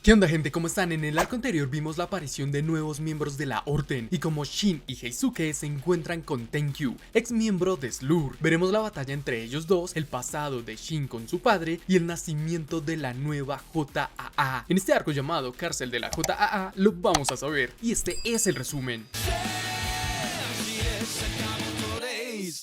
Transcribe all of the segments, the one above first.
¿Qué onda, gente? ¿Cómo están? En el arco anterior vimos la aparición de nuevos miembros de la Orden y como Shin y Heisuke se encuentran con Tenkyu, ex miembro de Slur. Veremos la batalla entre ellos dos, el pasado de Shin con su padre y el nacimiento de la nueva JAA. En este arco llamado Cárcel de la JAA lo vamos a saber y este es el resumen.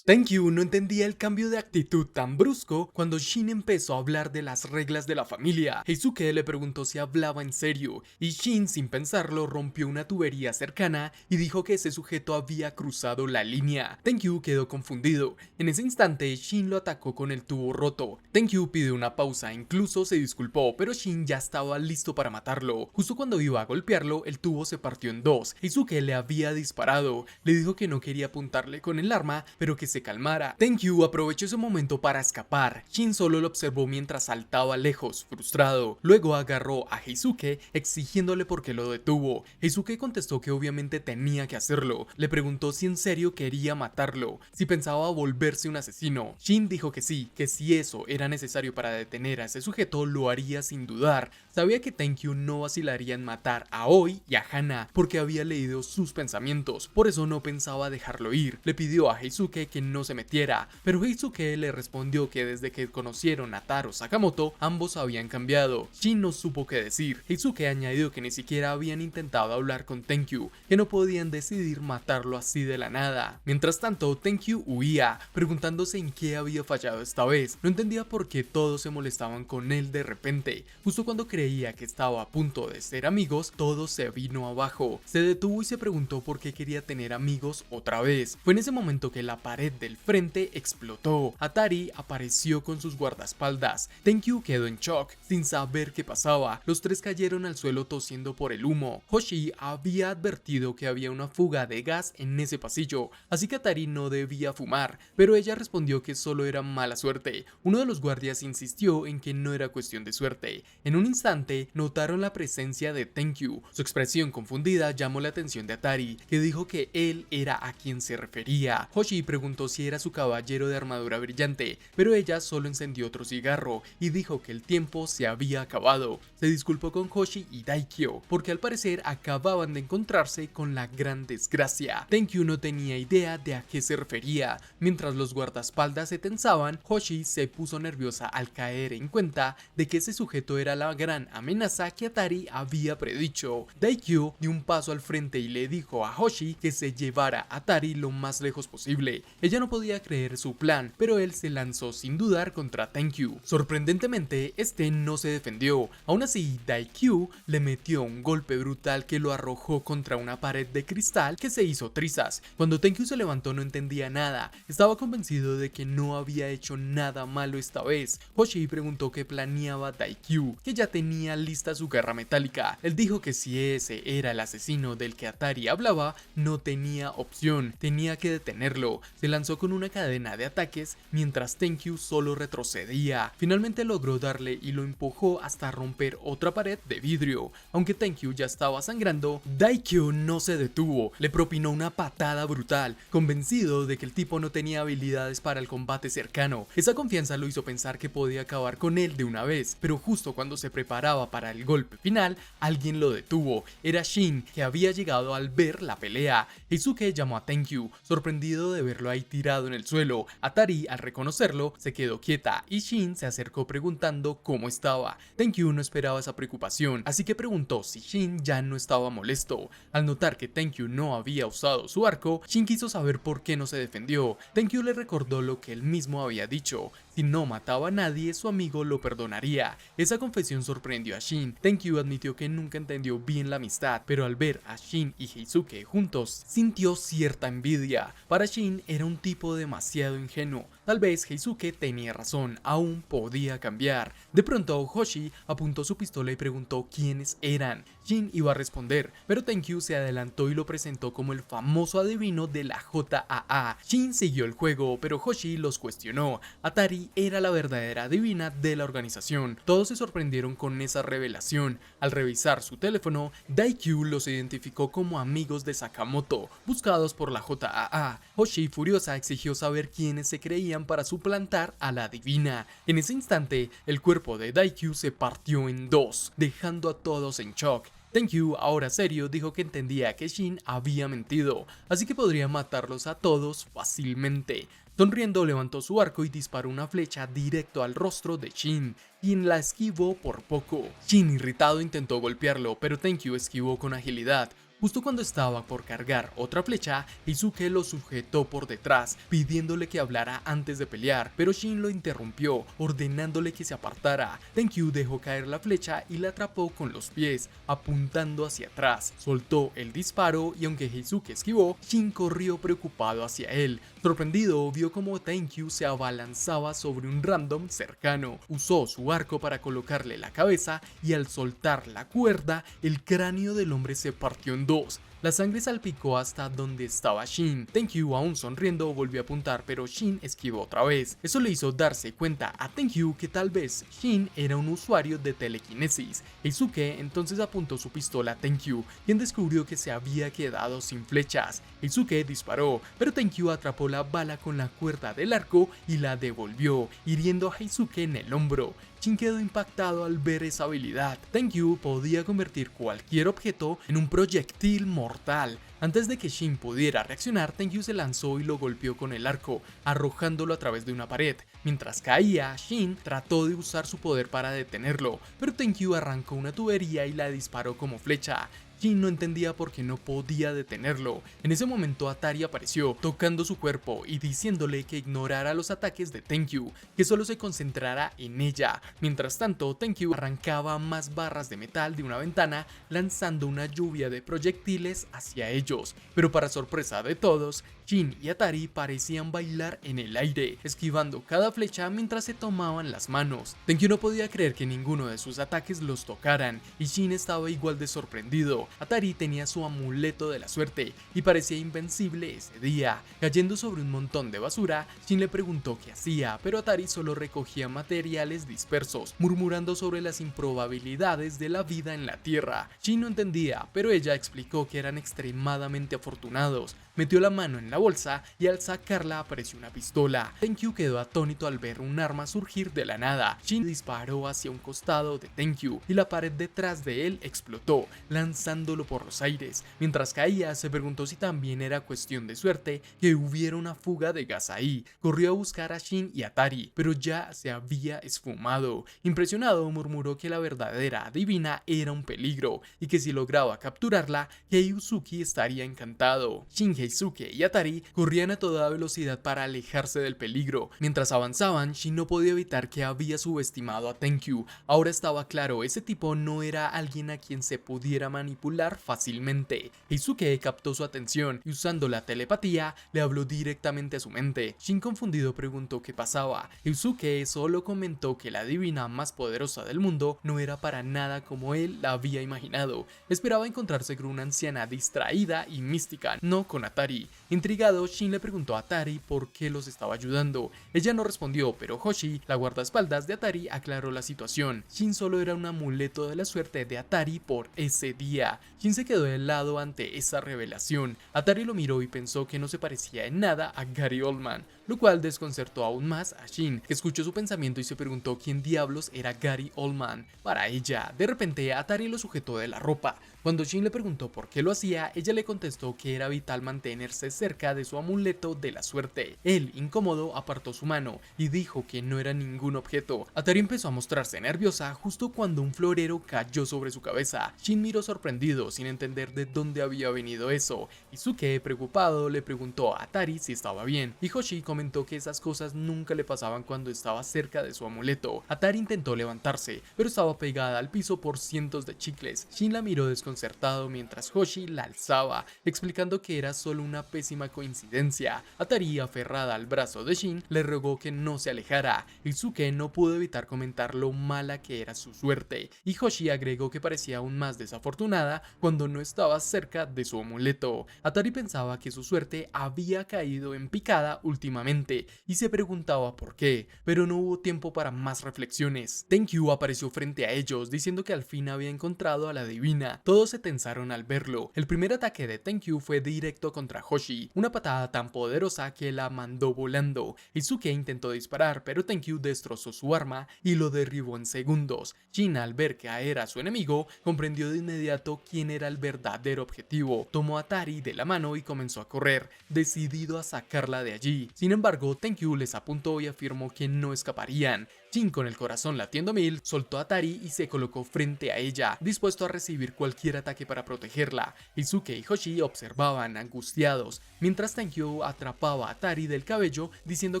Tenkyu no entendía el cambio de actitud tan brusco cuando Shin empezó a hablar de las reglas de la familia. Heisuke le preguntó si hablaba en serio y Shin, sin pensarlo, rompió una tubería cercana y dijo que ese sujeto había cruzado la línea. Tenkyu quedó confundido. En ese instante Shin lo atacó con el tubo roto. Tenkyu pidió una pausa, incluso se disculpó, pero Shin ya estaba listo para matarlo. Justo cuando iba a golpearlo, el tubo se partió en dos. Heisuke le había disparado. Le dijo que no quería apuntarle con el arma, pero que se calmara. Tenkyu aprovechó ese momento para escapar. Shin solo lo observó mientras saltaba lejos, frustrado. Luego agarró a Heisuke exigiéndole por qué lo detuvo. Heisuke contestó que obviamente tenía que hacerlo. Le preguntó si en serio quería matarlo, si pensaba volverse un asesino. Shin dijo que sí, que si eso era necesario para detener a ese sujeto lo haría sin dudar. Sabía que Tenkyu no vacilaría en matar a Oi y a Hana porque había leído sus pensamientos, por eso no pensaba dejarlo ir. Le pidió a Heisuke que no se metiera, pero Heisuke le respondió que desde que conocieron a Taro Sakamoto, ambos habían cambiado. Shin no supo qué decir. Heisuke añadió que ni siquiera habían intentado hablar con Tenkyu, que no podían decidir matarlo así de la nada. Mientras tanto, Tenkyu huía, preguntándose en qué había fallado esta vez. No entendía por qué todos se molestaban con él de repente. Justo cuando creía que estaba a punto de ser amigos, todo se vino abajo. Se detuvo y se preguntó por qué quería tener amigos otra vez. Fue en ese momento que la pared del frente explotó. Atari apareció con sus guardaespaldas. Tenkyu quedó en shock, sin saber qué pasaba. Los tres cayeron al suelo tosiendo por el humo. Hoshi había advertido que había una fuga de gas en ese pasillo, así que Atari no debía fumar, pero ella respondió que solo era mala suerte. Uno de los guardias insistió en que no era cuestión de suerte. En un instante notaron la presencia de Tenkyu. Su expresión confundida llamó la atención de Atari, que dijo que él era a quien se refería. Hoshi preguntó si era su caballero de armadura brillante, pero ella solo encendió otro cigarro y dijo que el tiempo se había acabado. Se disculpó con Hoshi y Daikyo, porque al parecer acababan de encontrarse con la gran desgracia. Tenkyu no tenía idea de a qué se refería. Mientras los guardaespaldas se tensaban, Hoshi se puso nerviosa al caer en cuenta de que ese sujeto era la gran amenaza que Atari había predicho. Daikyo dio un paso al frente y le dijo a Hoshi que se llevara a Atari lo más lejos posible. Ella no podía creer su plan, pero él se lanzó sin dudar contra Tenkyu. Sorprendentemente, este no se defendió. Aún así, Daikyo le metió un golpe brutal que lo arrojó contra una pared de cristal que se hizo trizas. Cuando Tenkyu se levantó no entendía nada. Estaba convencido de que no había hecho nada malo esta vez. Hoshi preguntó qué planeaba Daikyo, que ya tenía lista su garra metálica. Él dijo que si ese era el asesino del que Atari hablaba, no tenía opción, tenía que detenerlo. Se lanzó con una cadena de ataques mientras Tenkyu solo retrocedía. Finalmente logró darle y lo empujó hasta romper otra pared de vidrio. Aunque Tenkyu ya estaba sangrando, Daikyo no se detuvo, le propinó una patada brutal, convencido de que el tipo no tenía habilidades para el combate cercano. Esa confianza lo hizo pensar que podía acabar con él de una vez, pero justo cuando se preparaba para el golpe final, alguien lo detuvo. Era Shin, que había llegado al ver la pelea. Heisuke llamó a Tenkyu, sorprendido de verlo ahí tirado en el suelo. Atari, al reconocerlo, se quedó quieta y Shin se acercó preguntando cómo estaba. Tenkyu no esperaba esa preocupación, así que preguntó si Shin ya no estaba molesto. Al notar que Tenkyu no había usado su arco, Shin quiso saber por qué no se defendió. Tenkyu le recordó lo que él mismo había dicho: si no mataba a nadie, su amigo lo perdonaría. Esa confesión sorprendió a Shin. Tenkyu admitió que nunca entendió bien la amistad, pero al ver a Shin y Heisuke juntos, sintió cierta envidia. Para Shin era un tipo demasiado ingenuo. Tal vez Heisuke tenía razón, aún podía cambiar. De pronto, Hoshi apuntó su pistola y preguntó quiénes eran. Shin iba a responder, pero Tenkyu se adelantó y lo presentó como el famoso adivino de la JAA. Shin siguió el juego, pero Hoshi los cuestionó. Atari era la verdadera adivina de la organización. Todos se sorprendieron con esa revelación. Al revisar su teléfono, Daikyo los identificó como amigos de Sakamoto, buscados por la JAA. Hoshi, furiosa, exigió saber quiénes se creían servían para suplantar a la divina. En ese instante, el cuerpo de Daikyu se partió en dos, dejando a todos en shock. Tenkyu, ahora serio, dijo que entendía que Shin había mentido, así que podría matarlos a todos fácilmente. Sonriendo, levantó su arco y disparó una flecha directo al rostro de Shin, quien la esquivó por poco. Shin, irritado, intentó golpearlo, pero Tenkyu esquivó con agilidad. Justo cuando estaba por cargar otra flecha, Heisuke lo sujetó por detrás, pidiéndole que hablara antes de pelear, pero Shin lo interrumpió, ordenándole que se apartara. Tenkyu dejó caer la flecha y la atrapó con los pies, apuntando hacia atrás. Soltó el disparo y aunque Heisuke esquivó, Shin corrió preocupado hacia él. Sorprendido, vio como Tenkyu se abalanzaba sobre un random cercano. Usó su arco para colocarle la cabeza y al soltar la cuerda, el cráneo del hombre se partió en dos. La sangre salpicó hasta donde estaba Shin. Tenkyu, aún sonriendo, volvió a apuntar, pero Shin esquivó otra vez. Eso le hizo darse cuenta a Tenkyu que tal vez Shin era un usuario de telequinesis. Heisuke entonces apuntó su pistola a Tenkyu, quien descubrió que se había quedado sin flechas. Heisuke disparó, pero Tenkyu atrapó la bala con la cuerda del arco y la devolvió, hiriendo a Heisuke en el hombro. Shin quedó impactado al ver esa habilidad. Tenkyu podía convertir cualquier objeto en un proyectil mortal. Antes de que Shin pudiera reaccionar, Tenkyu se lanzó y lo golpeó con el arco, arrojándolo a través de una pared. Mientras caía, Shin trató de usar su poder para detenerlo, pero Tenkyu arrancó una tubería y la disparó como flecha. Shin no entendía por qué no podía detenerlo. En ese momento Atari apareció, tocando su cuerpo y diciéndole que ignorara los ataques de Tenkyu, que solo se concentrara en ella. Mientras tanto, Tenkyu arrancaba más barras de metal de una ventana, lanzando una lluvia de proyectiles hacia ellos. Pero para sorpresa de todos, Shin y Atari parecían bailar en el aire, esquivando cada flecha mientras se tomaban las manos. Tenkyu no podía creer que ninguno de sus ataques los tocaran, y Shin estaba igual de sorprendido. Atari tenía su amuleto de la suerte y parecía invencible ese día. Cayendo sobre un montón de basura, Shin le preguntó qué hacía, pero Atari solo recogía materiales dispersos, murmurando sobre las improbabilidades de la vida en la Tierra. Shin no entendía, pero ella explicó que eran extremadamente afortunados. Metió la mano en la bolsa y al sacarla apareció una pistola. Tenkyu quedó atónito al ver un arma surgir de la nada. Shin disparó hacia un costado de Tenkyu y la pared detrás de él explotó, lanzándolo por los aires. Mientras caía, se preguntó si también era cuestión de suerte que hubiera una fuga de gas ahí. Corrió a buscar a Shin y Atari, pero ya se había esfumado. Impresionado, murmuró que la verdadera divina era un peligro y que si lograba capturarla, Heiusuke estaría encantado. Shin, Heisuke y Atari corrían a toda velocidad para alejarse del peligro. Mientras avanzaban, Shin no podía evitar que había subestimado a Tenkyu. Ahora estaba claro, ese tipo no era alguien a quien se pudiera manipular fácilmente. Heisuke captó su atención y usando la telepatía, le habló directamente a su mente. Shin, confundido, preguntó qué pasaba. Heisuke solo comentó que la divina más poderosa del mundo no era para nada como él la había imaginado. Esperaba encontrarse con una anciana distraída y mística, no con Atari. Intrigado, Shin le preguntó a Atari por qué los estaba ayudando. Ella no respondió, pero Hoshi, la guardaespaldas de Atari, aclaró la situación. Shin solo era un amuleto de la suerte de Atari por ese día. Shin se quedó helado ante esa revelación. Atari lo miró y pensó que no se parecía en nada a Gary Oldman, lo cual desconcertó aún más a Shin, que escuchó su pensamiento y se preguntó quién diablos era Gary Oldman para ella. De repente, Atari lo sujetó de la ropa. Cuando Shin le preguntó por qué lo hacía, ella le contestó que era vital mantenerse cerca de su amuleto de la suerte. Él, incómodo, apartó su mano y dijo que no era ningún objeto. Atari empezó a mostrarse nerviosa justo cuando un florero cayó sobre su cabeza. Shin miró sorprendido, sin entender de dónde había venido eso. Heisuke, preocupado, le preguntó a Atari si estaba bien, y Hoshi comentó que esas cosas nunca le pasaban cuando estaba cerca de su amuleto. Atari intentó levantarse, pero estaba pegada al piso por cientos de chicles. Shin la miró desconcertado mientras Hoshi la alzaba, explicando que era solo una pésima coincidencia. Atari, aferrada al brazo de Shin, le rogó que no se alejara. Heisuke no pudo evitar comentar lo mala que era su suerte, y Hoshi agregó que parecía aún más desafortunada cuando no estaba cerca de su amuleto. Atari pensaba que su suerte había caído en picada últimamente, y se preguntaba por qué, pero no hubo tiempo para más reflexiones. Tenkyu apareció frente a ellos, diciendo que al fin había encontrado a la divina. Todos se tensaron al verlo. El primer ataque de Tenkyu fue directo contra Hoshi, una patada tan poderosa que la mandó volando. Heisuke intentó disparar, pero Tenkyu destrozó su arma y lo derribó en segundos. Shin, al ver que era su enemigo, comprendió de inmediato quién era el verdadero objetivo. Tomó a Tari de la mano y comenzó a correr, decidido a sacarla de allí. Sin embargo, Tenkyu les apuntó y afirmó que no escaparían. Shin, con el corazón latiendo mil, soltó a Tari y se colocó frente a ella, dispuesto a recibir cualquier ataque para protegerla. Heisuke y Hoshi observaban angustiados, mientras Tenkyu atrapaba a Tari del cabello, diciendo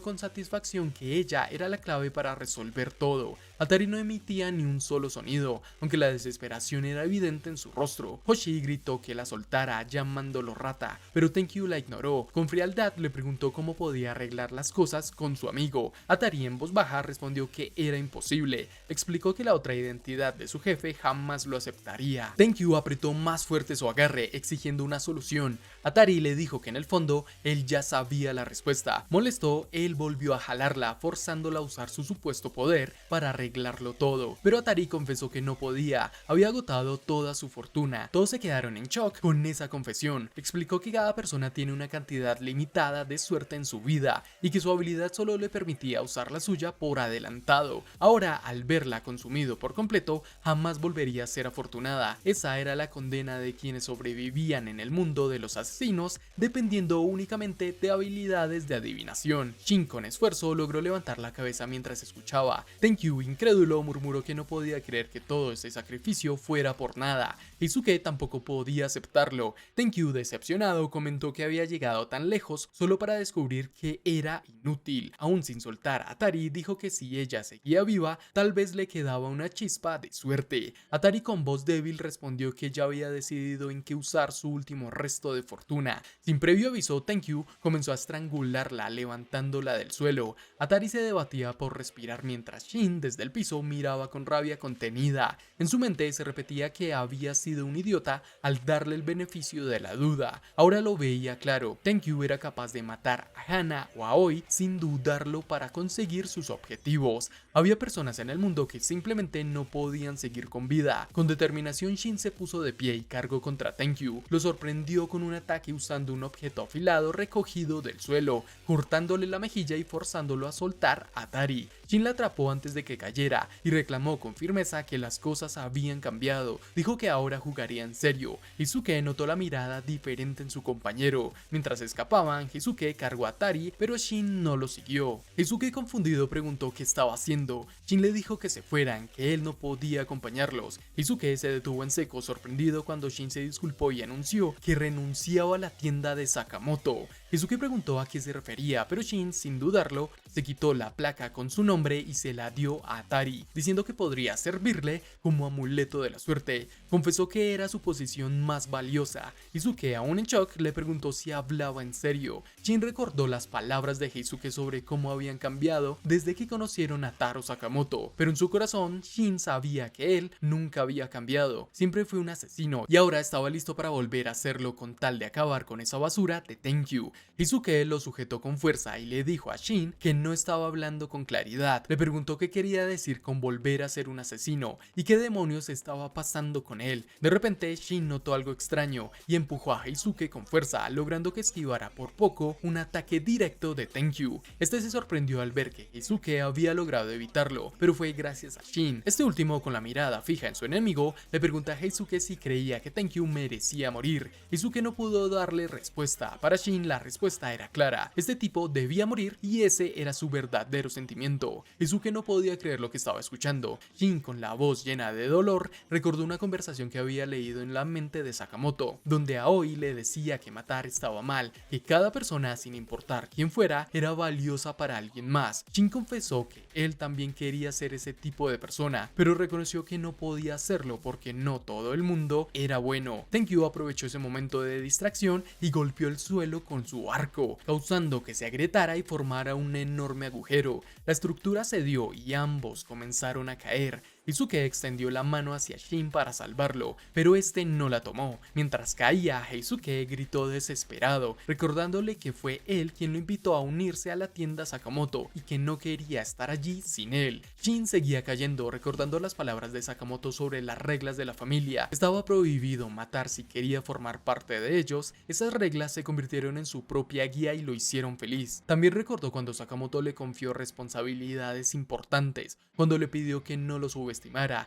con satisfacción que ella era la clave para resolver todo. Tari no emitía ni un solo sonido, aunque la desesperación era evidente en su rostro. Hoshi gritó que la soltara, llamándolo rata, pero Tenkyu la ignoró. Con frialdad le preguntó cómo podía arreglar las cosas con su amigo. Tari, en voz baja, respondió que era imposible. Explicó que la otra identidad de su jefe jamás lo aceptaría. Tenkyu apretó más fuerte su agarre, exigiendo una solución. Tari le dijo que en el fondo él ya sabía la respuesta. Molesto, él volvió a jalarla, forzándola a usar su supuesto poder para arreglarlo todo. Pero Tari confesó que no podía, había agotado toda su fortuna. Todos se quedaron en shock con esa confesión. Explicó que cada persona tiene una cantidad limitada de suerte en su vida y que su habilidad solo le permitía usar la suya por adelantado. Ahora, al verla consumido por completo, jamás volvería a ser afortunada. Esa era la condena de quienes sobrevivían en el mundo de los asesinos, dependiendo únicamente de habilidades de adivinación. Shin, con esfuerzo, logró levantar la cabeza mientras escuchaba. Tenkyu, incrédulo, murmuró que no podía creer que todo ese sacrificio fuera por nada. Heisuke tampoco podía aceptarlo. Tenkyu, decepcionado, comentó que había llegado tan lejos solo para descubrir que era inútil. Aún sin soltar a Tari, dijo que si ella seguía viva, tal vez le quedaba una chispa de suerte. Tari, con voz débil, respondió que ya había decidido en qué usar su último resto de fortuna. Sin previo aviso, Tenkyu comenzó a estrangularla, levantándola del suelo. Tari se debatía por respirar mientras Shin, desde el piso, miraba con rabia contenida. En su mente se repetía que había sido un idiota al darle el beneficio de la duda. Ahora lo veía claro. Tenkyu era capaz de matar a Hana o a Aoi sin dudarlo para conseguir sus objetivos. Había personas en el mundo que simplemente no podían seguir con vida. Con determinación, Shin se puso de pie y cargó contra Tenkyu. Lo sorprendió con un ataque usando un objeto afilado recogido del suelo, cortándole la mejilla y forzándolo a soltar a Tari. Shin la atrapó antes de que cayera y reclamó con firmeza que las cosas habían cambiado. Dijo que ahora jugaría en serio. Heisuke notó la mirada diferente en su compañero. Mientras escapaban, Heisuke cargó a Tari, pero Shin no lo siguió. Heisuke, confundido, preguntó qué estaba haciendo. Shin le dijo que se fueran, que él no podía acompañarlos. Heisuke se detuvo en seco, sorprendido cuando Shin se disculpó y anunció que renunciaba a la tienda de Sakamoto. Heisuke preguntó a qué se refería, pero Shin, sin dudarlo, se quitó la placa con su nombre y se la dio a Tari, diciendo que podría servirle como amuleto de la suerte. Confesó que era su posición más valiosa. Heisuke, aún en shock, le preguntó si hablaba en serio. Shin recordó las palabras de Heisuke sobre cómo habían cambiado desde que conocieron a Taro Sakamoto, pero en su corazón Shin sabía que él nunca había cambiado. Siempre fue un asesino y ahora estaba listo para volver a hacerlo con tal de acabar con esa basura de Tenkyu. Heisuke lo sujetó con fuerza y le dijo a Shin que no estaba hablando con claridad. Le preguntó qué quería decir con volver a ser un asesino y qué demonios estaba pasando con él. De repente, Shin notó algo extraño y empujó a Heisuke con fuerza, logrando que esquivara por poco un ataque directo de Tenkyu. Este se sorprendió al ver que Heisuke había logrado evitarlo, pero fue gracias a Shin. Este último, con la mirada fija en su enemigo, le pregunta a Heisuke si creía que Tenkyu merecía morir. Heisuke no pudo darle respuesta. Para Shin, la respuesta era clara. Este tipo debía morir y ese era su verdadero sentimiento. Heisuke no podía creer lo que estaba escuchando. Shin, con la voz llena de dolor, recordó una conversación que había leído en la mente de Sakamoto, donde Aoi le decía que matar estaba mal, que cada persona, sin importar quién fuera, era valiosa para alguien más. Shin confesó que él también quería ser ese tipo de persona, pero reconoció que no podía hacerlo porque no todo el mundo era bueno. Tenkyu aprovechó ese momento de distracción y golpeó el suelo con su arco, causando que se agrietara y formara un enorme agujero. La estructura cedió y ambos comenzaron a caer. Heisuke extendió la mano hacia Shin para salvarlo, pero este no la tomó. Mientras caía, Heisuke gritó desesperado, recordándole que fue él quien lo invitó a unirse a la tienda Sakamoto y que no quería estar allí sin él. Shin seguía cayendo, recordando las palabras de Sakamoto sobre las reglas de la familia. Estaba prohibido matar si quería formar parte de ellos. Esas reglas se convirtieron en su propia guía y lo hicieron feliz. También recordó cuando Sakamoto le confió responsabilidades importantes, cuando le pidió que no lo subestimara,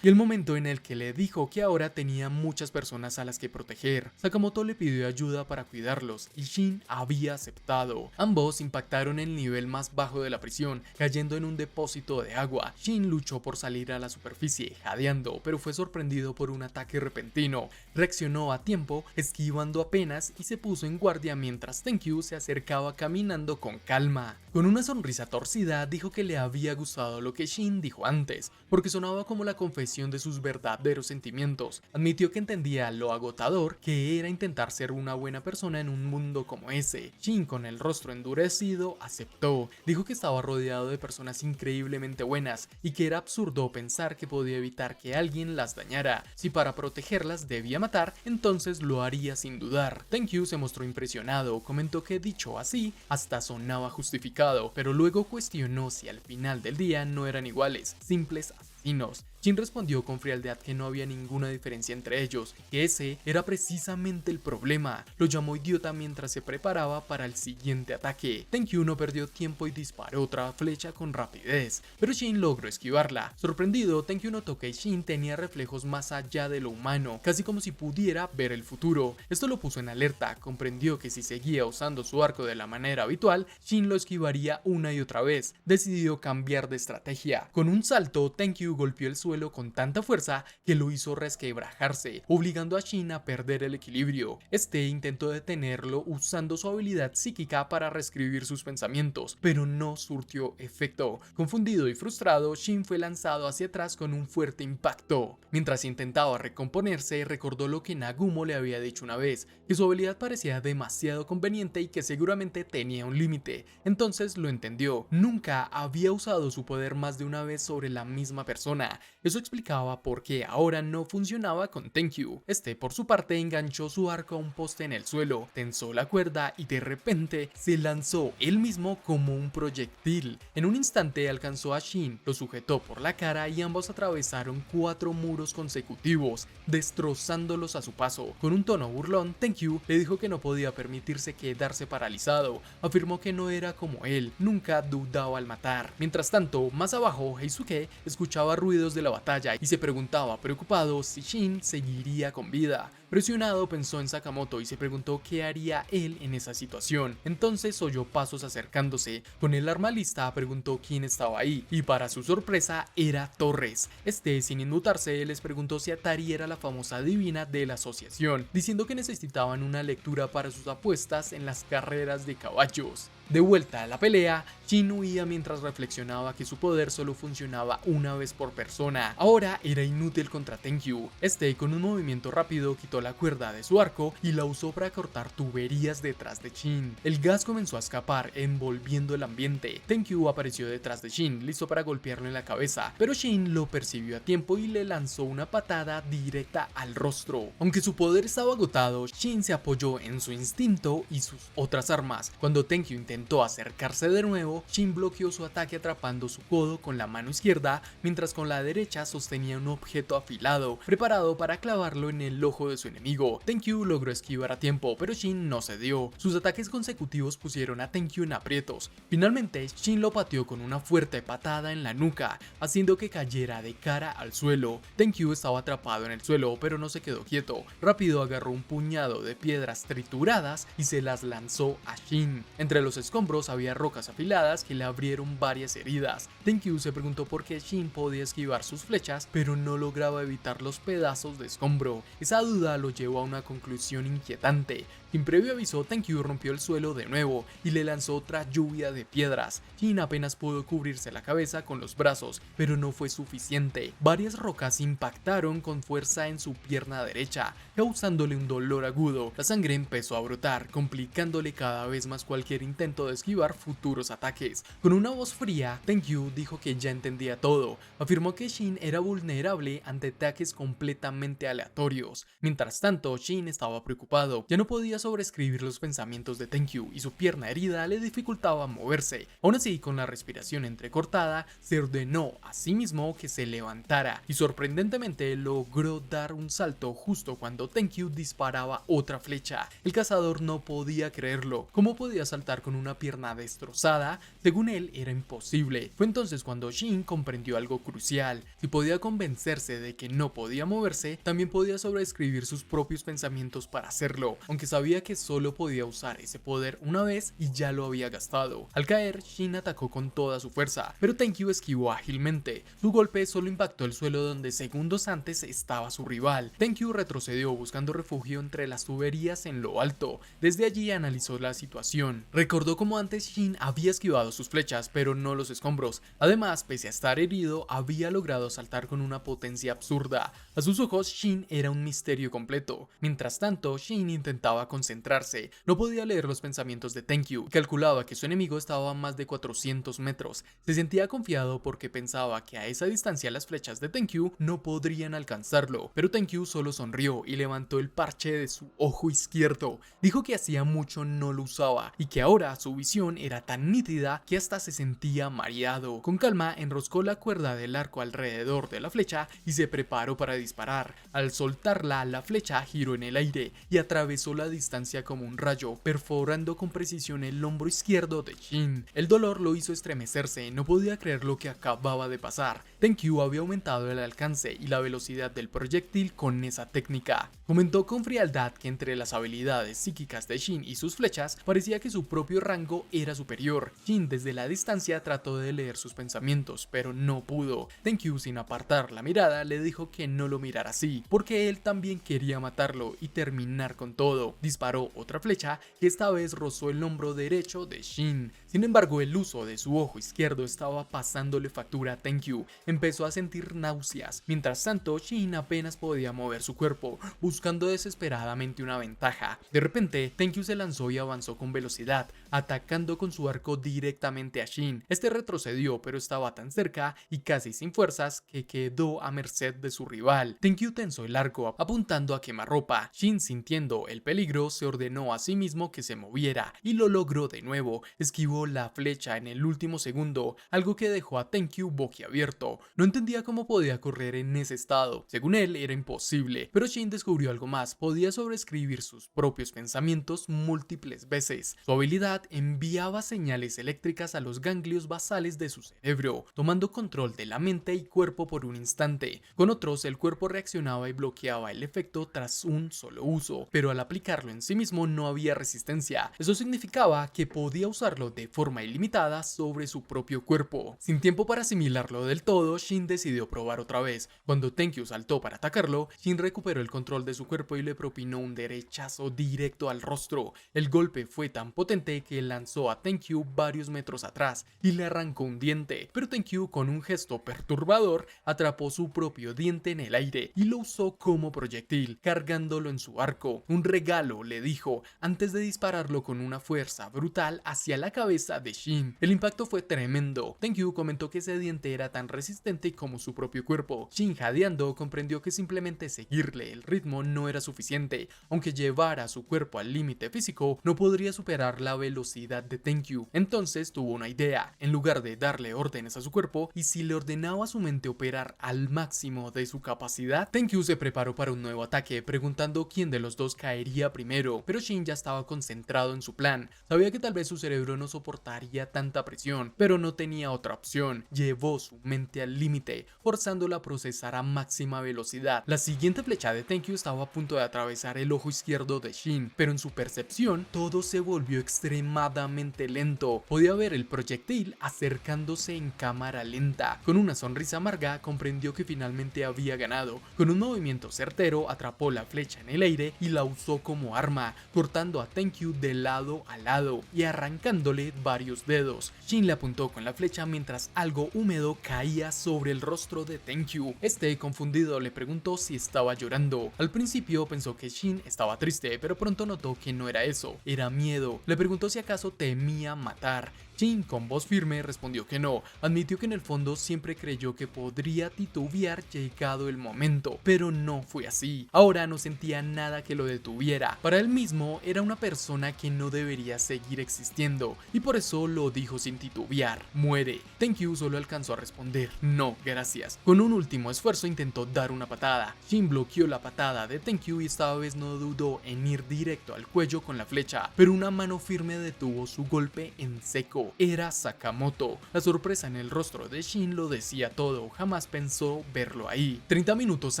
y el momento en el que le dijo que ahora tenía muchas personas a las que proteger. Sakamoto le pidió ayuda para cuidarlos, y Shin había aceptado. Ambos impactaron en el nivel más bajo de la prisión, cayendo en un depósito de agua. Shin luchó por salir a la superficie, jadeando, pero fue sorprendido por un ataque repentino. Reaccionó a tiempo, esquivando apenas, y se puso en guardia mientras Tenkyu se acercaba caminando con calma. Con una sonrisa torcida, dijo que le había gustado lo que Shin dijo antes, porque sonaba como la confesión de sus verdaderos sentimientos. Admitió que entendía lo agotador que era intentar ser una buena persona en un mundo como ese. Shin, con el rostro endurecido, aceptó. Dijo que estaba rodeado de personas increíblemente buenas y que era absurdo pensar que podía evitar que alguien las dañara. Si para protegerlas debía matar, entonces lo haría sin dudar. Tenkyu se mostró impresionado, comentó que dicho así, hasta sonaba justificado, pero luego cuestionó si al final del día no eran iguales, simples asesinos. Shin respondió con frialdad que no había ninguna diferencia entre ellos, que ese era precisamente el problema. Lo llamó idiota mientras se preparaba para el siguiente ataque. Tenkyu no perdió tiempo y disparó otra flecha con rapidez, pero Shin logró esquivarla. Sorprendido, Tenkyu notó que Shin tenía reflejos más allá de lo humano, casi como si pudiera ver el futuro. Esto lo puso en alerta, comprendió que si seguía usando su arco de la manera habitual, Shin lo esquivaría una y otra vez. Decidió cambiar de estrategia. Con un salto, Tenkyu golpeó el suelo con tanta fuerza que lo hizo resquebrajarse, obligando a Shin a perder el equilibrio. Este intentó detenerlo usando su habilidad psíquica para reescribir sus pensamientos, pero no surtió efecto. Confundido y frustrado, Shin fue lanzado hacia atrás con un fuerte impacto. Mientras intentaba recomponerse, recordó lo que Nagumo le había dicho una vez, que su habilidad parecía demasiado conveniente y que seguramente tenía un límite. Entonces lo entendió. Nunca había usado su poder más de una vez sobre la misma persona. Eso explicaba por qué ahora no funcionaba con Tenkyu. Este, por su parte, enganchó su arco a un poste en el suelo, tensó la cuerda y de repente se lanzó él mismo como un proyectil. En un instante alcanzó a Shin, lo sujetó por la cara y ambos atravesaron 4 muros consecutivos, destrozándolos a su paso. Con un tono burlón, Tenkyu le dijo que no podía permitirse quedarse paralizado. Afirmó que no era como él, nunca dudaba al matar. Mientras tanto, más abajo, Heisuke escuchaba ruidos de la batalla y se preguntaba preocupado si Shin seguiría con vida. Presionado, pensó en Sakamoto y se preguntó qué haría él en esa situación. Entonces oyó pasos acercándose. Con el arma lista preguntó quién estaba ahí y para su sorpresa era Torres. Este, sin inmutarse, les preguntó si Atari era la famosa adivina de la asociación, diciendo que necesitaban una lectura para sus apuestas en las carreras de caballos. De vuelta a la pelea, Shin huía mientras reflexionaba que su poder solo funcionaba una vez por persona. Ahora era inútil contra Tenkyu. Este, con un movimiento rápido, quitó la cuerda de su arco y la usó para cortar tuberías detrás de Shin. El gas comenzó a escapar, envolviendo el ambiente. Tenkyu apareció detrás de Shin, listo para golpearlo en la cabeza, pero Shin lo percibió a tiempo y le lanzó una patada directa al rostro. Aunque su poder estaba agotado, Shin se apoyó en su instinto y sus otras armas. Cuando Tenkyu intentó acercarse de nuevo, Shin bloqueó su ataque atrapando su codo con la mano izquierda, mientras con la derecha sostenía un objeto afilado, preparado para clavarlo en el ojo de su enemigo. Tenkyu logró esquivar a tiempo, pero Shin no cedió. Sus ataques consecutivos pusieron a Tenkyu en aprietos. Finalmente, Shin lo pateó con una fuerte patada en la nuca, haciendo que cayera de cara al suelo. Tenkyu estaba atrapado en el suelo, pero no se quedó quieto. Rápido agarró un puñado de piedras trituradas y se las lanzó a Shin. Entre los escombros había rocas afiladas que le abrieron varias heridas. Tenkyu se preguntó por qué Shin podía esquivar sus flechas, pero no lograba evitar los pedazos de escombro. Esa duda lo llevó a una conclusión inquietante. Sin previo aviso, Tenkyu rompió el suelo de nuevo y le lanzó otra lluvia de piedras. Shin apenas pudo cubrirse la cabeza con los brazos, pero no fue suficiente. Varias rocas impactaron con fuerza en su pierna derecha, causándole un dolor agudo. La sangre empezó a brotar, complicándole cada vez más cualquier intento punto de esquivar futuros ataques. Con una voz fría, Tenkyu dijo que ya entendía todo. Afirmó que Shin era vulnerable ante ataques completamente aleatorios. Mientras tanto, Shin estaba preocupado. Ya no podía sobreescribir los pensamientos de Tenkyu y su pierna herida le dificultaba moverse. Aún así, con la respiración entrecortada, se ordenó a sí mismo que se levantara y sorprendentemente logró dar un salto justo cuando Tenkyu disparaba otra flecha. El cazador no podía creerlo. ¿Cómo podía saltar con una pierna destrozada? Según él, era imposible. Fue entonces cuando Shin comprendió algo crucial. Si podía convencerse de que no podía moverse, también podía sobreescribir sus propios pensamientos para hacerlo, aunque sabía que solo podía usar ese poder una vez y ya lo había gastado. Al caer, Shin atacó con toda su fuerza, pero Tenkyu esquivó ágilmente. Su golpe solo impactó el suelo donde segundos antes estaba su rival. Tenkyu retrocedió buscando refugio entre las tuberías en lo alto. Desde allí analizó la situación. Recordó cómo antes Shin había esquivado sus flechas, pero no los escombros. Además, pese a estar herido, había logrado saltar con una potencia absurda. A sus ojos, Shin era un misterio completo. Mientras tanto, Shin intentaba concentrarse. No podía leer los pensamientos de Tenkyu. Calculaba que su enemigo estaba a más de 400 metros. Se sentía confiado porque pensaba que a esa distancia las flechas de Tenkyu no podrían alcanzarlo. Pero Tenkyu solo sonrió y levantó el parche de su ojo izquierdo. Dijo que hacía mucho no lo usaba y que ahora su visión era tan nítida que hasta se sentía mareado. Con calma enroscó la cuerda del arco alrededor de la flecha y se preparó para disparar. Al soltarla, la flecha giró en el aire y atravesó la distancia como un rayo, perforando con precisión el hombro izquierdo de Shin. El dolor lo hizo estremecerse, no podía creer lo que acababa de pasar. Tenkyu había aumentado el alcance y la velocidad del proyectil con esa técnica. Comentó con frialdad que entre las habilidades psíquicas de Shin y sus flechas parecía que su propio rango era superior. Shin desde la distancia trató de leer sus pensamientos, pero no pudo. Tenkyu, sin apartar la mirada, le dijo que no lo mirara así, porque él también quería matarlo y terminar con todo. Disparó otra flecha que esta vez rozó el hombro derecho de Shin. Sin embargo, el uso de su ojo izquierdo estaba pasándole factura a Tenkyu. Empezó a sentir náuseas. Mientras tanto, Shin apenas podía mover su cuerpo, buscando desesperadamente una ventaja. De repente, Tenkyu se lanzó y avanzó con velocidad, atacando con su arco directamente a Shin. Este retrocedió, pero estaba tan cerca y casi sin fuerzas que quedó a merced de su rival. Tenkyu tensó el arco, apuntando a quemarropa. Shin, sintiendo el peligro, se ordenó a sí mismo que se moviera y lo logró de nuevo. Esquivó la flecha en el último segundo, algo que dejó a Tenkyu boquiabierto. No entendía cómo podía correr en ese estado. Según él, era imposible, pero Shin descubrió algo más: podía sobreescribir sus propios pensamientos múltiples veces. Su habilidad enviaba señales eléctricas a los ganglios basales de su cerebro, tomando control de la mente y cuerpo por un instante. Con otros, el cuerpo reaccionaba y bloqueaba el efecto tras un solo uso, pero al aplicarlo en sí mismo no había resistencia. Eso significaba que podía usarlo de forma ilimitada sobre su propio cuerpo. Sin tiempo para asimilarlo del todo, Shin decidió probar otra vez. Cuando Tenkyu saltó para atacarlo, Shin recuperó el control de su cuerpo y le propinó un derechazo directo al rostro. El golpe fue tan potente que lanzó a Tenkyu varios metros atrás y le arrancó un diente, pero Tenkyu, con un gesto perturbador, atrapó su propio diente en el aire y lo usó como proyectil, cargándolo en su arco. Un regalo, le dijo, antes de dispararlo con una fuerza brutal hacia la cabeza de Shin. El impacto fue tremendo. Tenkyu comentó que ese diente era tan resistente como su propio cuerpo. Shin, jadeando, comprendió que simplemente seguirle el ritmo no era suficiente. Aunque llevara su cuerpo al límite físico, no podría superar la velocidad de Tenkyu. Entonces tuvo una idea. En lugar de darle órdenes a su cuerpo, y si le ordenaba a su mente operar al máximo de su capacidad, Tenkyu se preparó para un nuevo ataque, preguntando quién de los dos caería primero. Pero Shin ya estaba concentrado en su plan. Sabía que tal vez su cerebro no soportaría tanta presión, pero no tenía otra opción. Llevó su mente al límite, forzándola a procesar a máxima velocidad. La siguiente flecha de Tenkyu estaba a punto de atravesar el ojo izquierdo de Shin, pero en su percepción todo se volvió extremadamente lento. Podía ver el proyectil acercándose en cámara lenta. Con una sonrisa amarga, comprendió que finalmente había ganado. Con un movimiento certero, atrapó la flecha en el aire y la usó como arma, cortando a Tenkyu de lado a lado y arrancándole varios dedos. Shin le apuntó con la flecha mientras algo húmedo caía sobre el rostro de Tenkyu. Este, confundido, le preguntó si estaba llorando. Al principio pensó que Shin estaba triste, pero pronto notó que no era eso, era miedo. Le preguntó si acaso temía matar. Shin, con voz firme, respondió que no. Admitió que en el fondo siempre creyó que podría titubear llegado el momento, pero no fue así. Ahora no sentía nada que lo detuviera. Para él mismo, era una persona que no debería seguir existiendo, y por eso lo dijo sin titubear: muere. Tenkyu solo alcanzó a responder: no, gracias. Con un último esfuerzo intentó dar una patada. Shin bloqueó la patada de Tenkyu y esta vez no dudó en ir directo al cuello con la flecha, pero una mano firme detuvo su golpe en seco. Era Sakamoto. La sorpresa en el rostro de Shin lo decía todo, jamás pensó verlo ahí. 30 minutos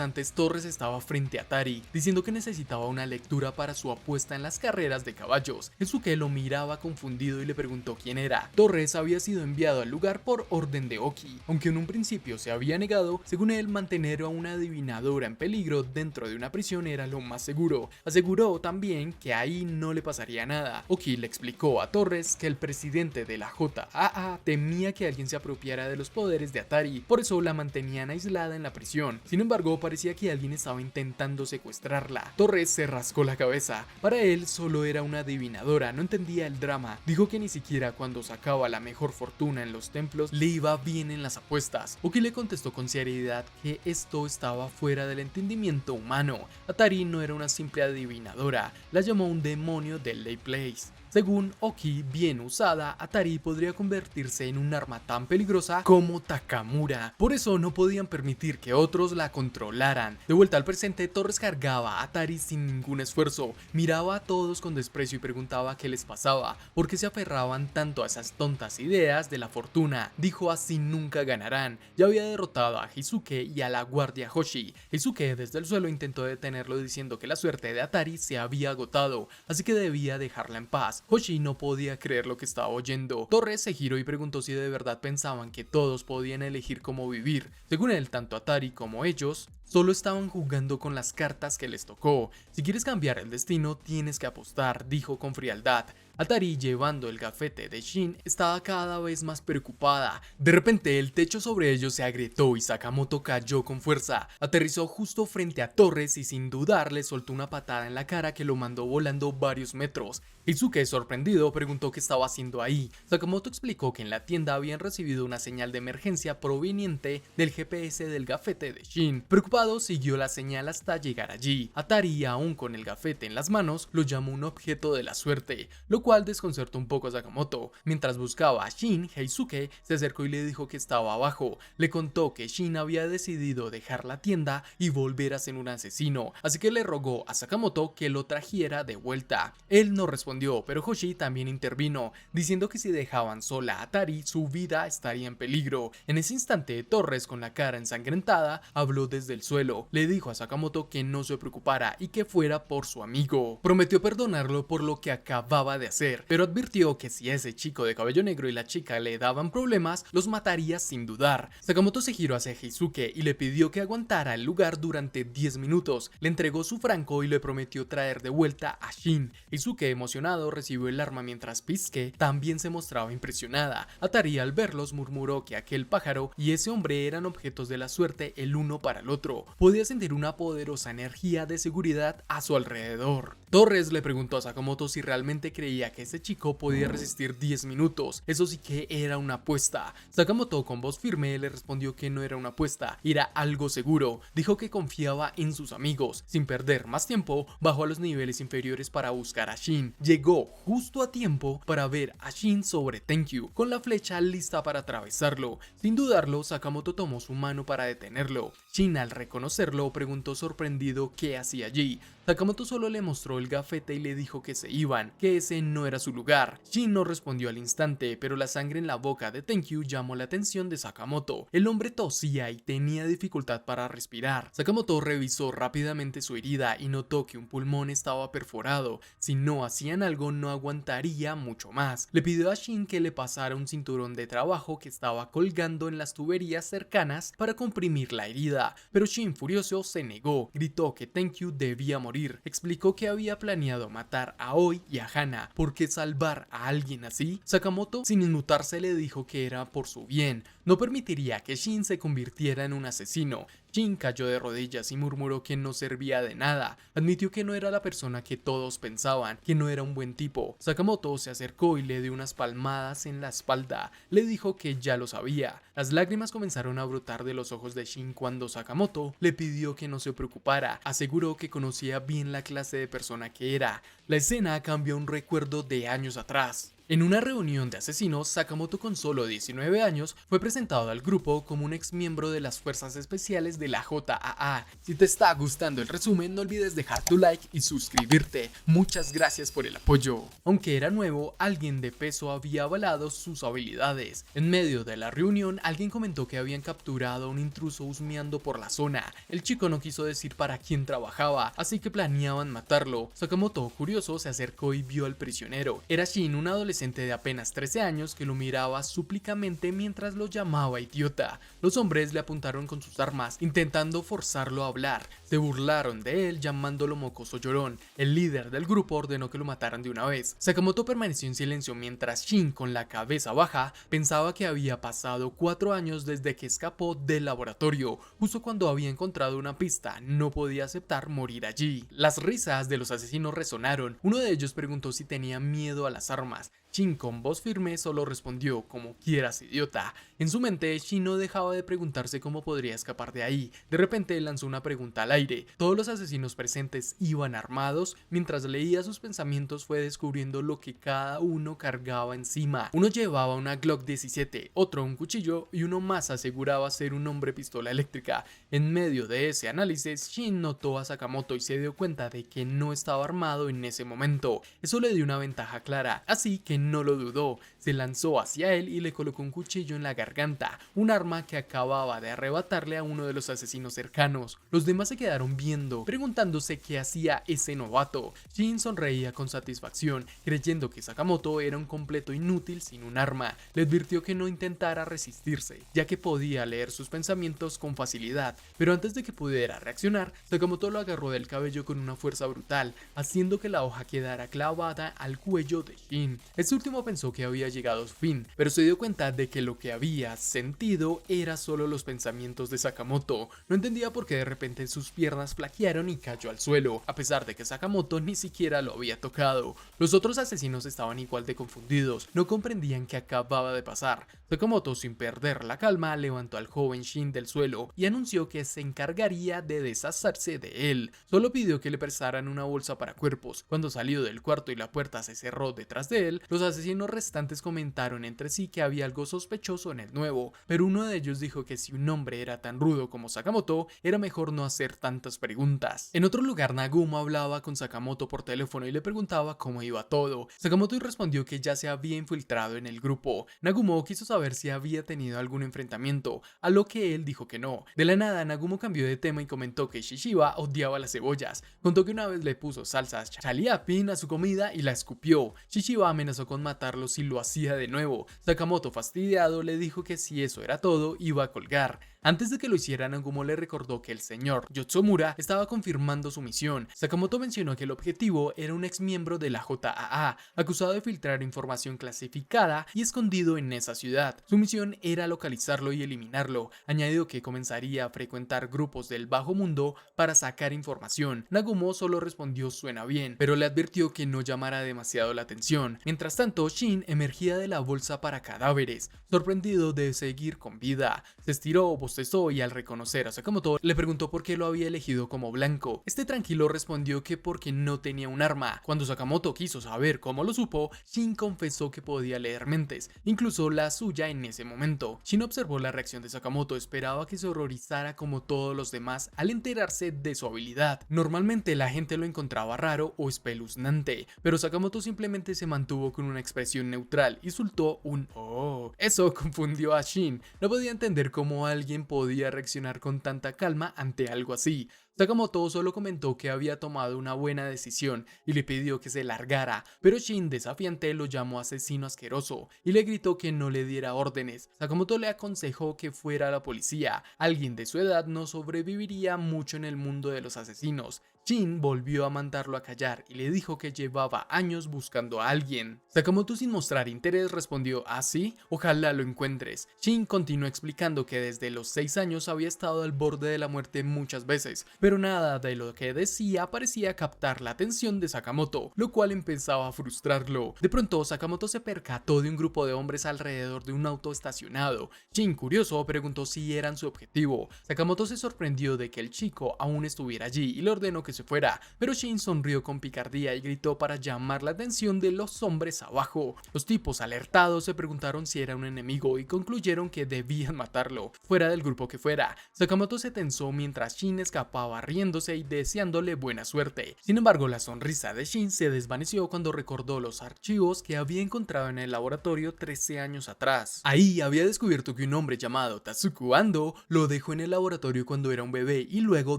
antes, Torres estaba frente a Tari, diciendo que necesitaba una lectura para su apuesta en las carreras de caballos. Esuke lo miraba confundido y le preguntó quién era. Torres había sido enviado al lugar por orden de Oki, aunque en un principio se había negado. Según él, mantener a una adivinadora en peligro dentro de una prisión era lo más seguro. Aseguró también que ahí no le pasaría nada. Oki le explicó a Torres que el presidente de la JAA temía que alguien se apropiara de los poderes de Atari, por eso la mantenían aislada en la prisión. Sin embargo, parecía que alguien estaba intentando secuestrarla. Torres se rascó la cabeza. Para él solo era una adivinadora, no entendía el drama. Dijo que ni siquiera cuando sacaba la mejor fortuna en los templos le iba bien en las apuestas. Oki le contestó con seriedad que esto estaba fuera del entendimiento humano. Atari no era una simple adivinadora, la llamó un demonio del Lay Place. Según Oki, bien usada, Atari podría convertirse en un arma tan peligrosa como Takamura. Por eso no podían permitir que otros la controlaran. De vuelta al presente, Torres cargaba a Atari sin ningún esfuerzo. Miraba a todos con desprecio y preguntaba qué les pasaba, por qué se aferraban tanto a esas tontas ideas de la fortuna. Dijo: así nunca ganarán. Ya había derrotado a Heisuke y a la guardia Hoshi. Heisuke desde el suelo intentó detenerlo diciendo que la suerte de Atari se había agotado, así que debía dejarla en paz. Hoshi no podía creer lo que estaba oyendo. Torres se giró y preguntó si de verdad pensaban que todos podían elegir cómo vivir. Según él, tanto Atari como ellos solo estaban jugando con las cartas que les tocó. Si quieres cambiar el destino, tienes que apostar, dijo con frialdad. Atari, llevando el gafete de Shin, estaba cada vez más preocupada. De repente, el techo sobre ellos se agrietó y Sakamoto cayó con fuerza. Aterrizó justo frente a Torres y sin dudar le soltó una patada en la cara que lo mandó volando varios metros. Heisuke, sorprendido, preguntó qué estaba haciendo ahí. Sakamoto explicó que en la tienda habían recibido una señal de emergencia proveniente del GPS del gafete de Shin. Preocupado, siguió la señal hasta llegar allí. Atari, aún con el gafete en las manos, lo llamó un objeto de la suerte, lo cual desconcertó un poco a Sakamoto. Mientras buscaba a Shin, Heisuke se acercó y le dijo que estaba abajo. Le contó que Shin había decidido dejar la tienda y volver a ser un asesino, así que le rogó a Sakamoto que lo trajera de vuelta. Él no respondió, pero Hoshi también intervino, diciendo que si dejaban sola a Atari, su vida estaría en peligro. En ese instante, Torres, con la cara ensangrentada, habló desde el suelo. Le dijo a Sakamoto que no se preocupara y que fuera por su amigo. Prometió perdonarlo por lo que acababa de hacer, pero advirtió que si ese chico de cabello negro y la chica le daban problemas, los mataría sin dudar. Sakamoto se giró hacia Heisuke y le pidió que aguantara el lugar durante 10 minutos. Le entregó su franco y le prometió traer de vuelta a Shin. Heisuke, emocionado, recibió el arma mientras Pisuke también se mostraba impresionada. Atari, al verlos, murmuró que aquel pájaro y ese hombre eran objetos de la suerte el uno para el otro. Podía sentir una poderosa energía de seguridad a su alrededor. Torres le preguntó a Sakamoto si realmente creía que ese chico podía resistir 10 minutos. Eso sí que era una apuesta. Sakamoto, con voz firme, le respondió que no era una apuesta, era algo seguro. Dijo que confiaba en sus amigos. Sin perder más tiempo, bajó a los niveles inferiores para buscar a Shin. Llegó justo a tiempo para ver a Shin sobre Tenkyu, con la flecha lista para atravesarlo. Sin dudarlo, Sakamoto tomó su mano para detenerlo. Shin, al reconocerlo, preguntó sorprendido qué hacía allí. Sakamoto solo le mostró el gafete y le dijo que se iban, que ese no era su lugar. Shin no respondió al instante, pero la sangre en la boca de Tenkyu llamó la atención de Sakamoto. El hombre tosía y tenía dificultad para respirar. Sakamoto revisó rápidamente su herida y notó que un pulmón estaba perforado. Si no hacían algo, no aguantaría mucho más. Le pidió a Shin que le pasara un cinturón de trabajo que estaba colgando en las tuberías cercanas para comprimir la herida, pero Shin, furioso, se negó. Gritó que Tenkyu debía morir. Explicó que había planeado matar a Oi y a Hana. ¿Por qué salvar a alguien así? Sakamoto, sin inmutarse, le dijo que era por su bien. no permitiría que Shin se convirtiera en un asesino. Shin cayó de rodillas y murmuró que no servía de nada. Admitió que no era la persona que todos pensaban, que no era un buen tipo. Sakamoto se acercó y le dio unas palmadas en la espalda. Le dijo que ya lo sabía. Las lágrimas comenzaron a brotar de los ojos de Shin cuando Sakamoto le pidió que no se preocupara. Aseguró que conocía bien la clase de persona que era. La escena cambió a un recuerdo de años atrás. En una reunión de asesinos, Sakamoto, con solo 19 años, fue presentado al grupo como un ex miembro de las fuerzas especiales de la JAA. Si te está gustando el resumen, no olvides dejar tu like y suscribirte. Muchas gracias por el apoyo. Aunque era nuevo, alguien de peso había avalado sus habilidades. En medio de la reunión, alguien comentó que habían capturado a un intruso husmeando por la zona. El chico no quiso decir para quién trabajaba, así que planeaban matarlo. Sakamoto, curioso, se acercó y vio al prisionero. Era Shin, un adolescente de apenas 13 años que lo miraba súplicamente mientras lo llamaba idiota. Los hombres le apuntaron con sus armas, intentando forzarlo a hablar. Se burlaron de él llamándolo mocoso llorón. El líder del grupo ordenó que lo mataran de una vez. Sakamoto permaneció en silencio mientras Shin, con la cabeza baja, pensaba que había pasado 4 años desde que escapó del laboratorio, justo cuando había encontrado una pista. No podía aceptar morir allí. Las risas de los asesinos resonaron. Uno de ellos preguntó si tenía miedo a las armas. Shin, con voz firme, solo respondió: como quieras, idiota. En su mente, Shin no dejaba de preguntarse cómo podría escapar de ahí. De repente lanzó una pregunta al aire. Todos los asesinos presentes iban armados. Mientras leía sus pensamientos, fue descubriendo lo que cada uno cargaba encima. Uno llevaba una Glock 17, otro un cuchillo y uno más aseguraba ser un hombre pistola eléctrica. En medio de ese análisis, Shin notó a Sakamoto y se dio cuenta de que no estaba armado en ese momento. Eso le dio una ventaja clara, así que no lo dudó. Se lanzó hacia él y le colocó un cuchillo en la garganta, un arma que acababa de arrebatarle a uno de los asesinos cercanos. Los demás se quedaron viendo, preguntándose qué hacía ese novato. Shin sonreía con satisfacción, creyendo que Sakamoto era un completo inútil sin un arma. Le advirtió que no intentara resistirse, ya que podía leer sus pensamientos con facilidad, pero antes de que pudiera reaccionar, Sakamoto lo agarró del cabello con una fuerza brutal, haciendo que la hoja quedara clavada al cuello de Shin. Este último pensó que había llegado a su fin, pero se dio cuenta de que lo que había sentido era solo los pensamientos de Sakamoto. No entendía por qué de repente sus piernas flaquearon y cayó al suelo, a pesar de que Sakamoto ni siquiera lo había tocado. Los otros asesinos estaban igual de confundidos, no comprendían qué acababa de pasar. Sakamoto, sin perder la calma, levantó al joven Shin del suelo y anunció que se encargaría de deshacerse de él. Solo pidió que le prestaran una bolsa para cuerpos. Cuando salió del cuarto y la puerta se cerró detrás de él, los asesinos restantes comentaron entre sí que había algo sospechoso en el nuevo, pero uno de ellos dijo que si un hombre era tan rudo como Sakamoto, era mejor no hacer tantas preguntas. En otro lugar, Nagumo hablaba con Sakamoto por teléfono y le preguntaba cómo iba todo. Sakamoto respondió que ya se había infiltrado en el grupo. Nagumo quiso saber si había tenido algún enfrentamiento, a lo que él dijo que no. De la nada, Nagumo cambió de tema y comentó que Shishiba odiaba las cebollas. Contó que una vez le puso salsa chaliapin a su comida y la escupió. Shishiba amenazó con matarlo si lo hacía de nuevo. Sakamoto, fastidiado, le dijo que si eso era todo, iba a colgar. Antes de que lo hiciera, Nagumo le recordó que el señor Yotsumura estaba confirmando su misión. Sakamoto mencionó que el objetivo era un ex miembro de la JAA, acusado de filtrar información clasificada y escondido en esa ciudad. Su misión era localizarlo y eliminarlo. Añadió que comenzaría a frecuentar grupos del bajo mundo para sacar información. Nagumo solo respondió suena bien, pero le advirtió que no llamara demasiado la atención. Mientras tanto, Shin emergía de la bolsa para cadáveres, sorprendido de seguir con vida. Se estiró, bostezó y al reconocer a Sakamoto le preguntó por qué lo había elegido como blanco. Este tranquilo respondió que porque no tenía un arma. Cuando Sakamoto quiso saber cómo lo supo, Shin confesó que podía leer mentes, incluso la suya en ese momento. Shin observó la reacción de Sakamoto, esperaba que se horrorizara como todos los demás al enterarse de su habilidad. Normalmente la gente lo encontraba raro o espeluznante, pero Sakamoto simplemente se mantuvo con una expresión neutral y soltó un "oh". Eso confundió a Shin. No podía entender cómo alguien podía reaccionar con tanta calma ante algo así. Sakamoto solo comentó que había tomado una buena decisión y le pidió que se largara, pero Shin, desafiante, lo llamó asesino asqueroso y le gritó que no le diera órdenes. Sakamoto le aconsejó que fuera a la policía. Alguien de su edad no sobreviviría mucho en el mundo de los asesinos. Shin volvió a mandarlo a callar y le dijo que llevaba años buscando a alguien. Sakamoto, sin mostrar interés, respondió: ¿ah, sí? Ojalá lo encuentres. Shin continuó explicando que desde los 6 años había estado al borde de la muerte muchas veces, pero nada de lo que decía parecía captar la atención de Sakamoto, lo cual empezaba a frustrarlo. De pronto, Sakamoto se percató de un grupo de hombres alrededor de un auto estacionado. Shin, curioso, preguntó si eran su objetivo. Sakamoto se sorprendió de que el chico aún estuviera allí y le ordenó que se fuera, pero Shin sonrió con picardía y gritó para llamar la atención de los hombres abajo. Los tipos, alertados, se preguntaron si era un enemigo y concluyeron que debían matarlo, fuera del grupo que fuera. Sakamoto se tensó mientras Shin escapaba riéndose y deseándole buena suerte. Sin embargo, la sonrisa de Shin se desvaneció cuando recordó los archivos que había encontrado en el laboratorio 13 años atrás. Ahí había descubierto que un hombre llamado Tatsuku Ando lo dejó en el laboratorio cuando era un bebé y luego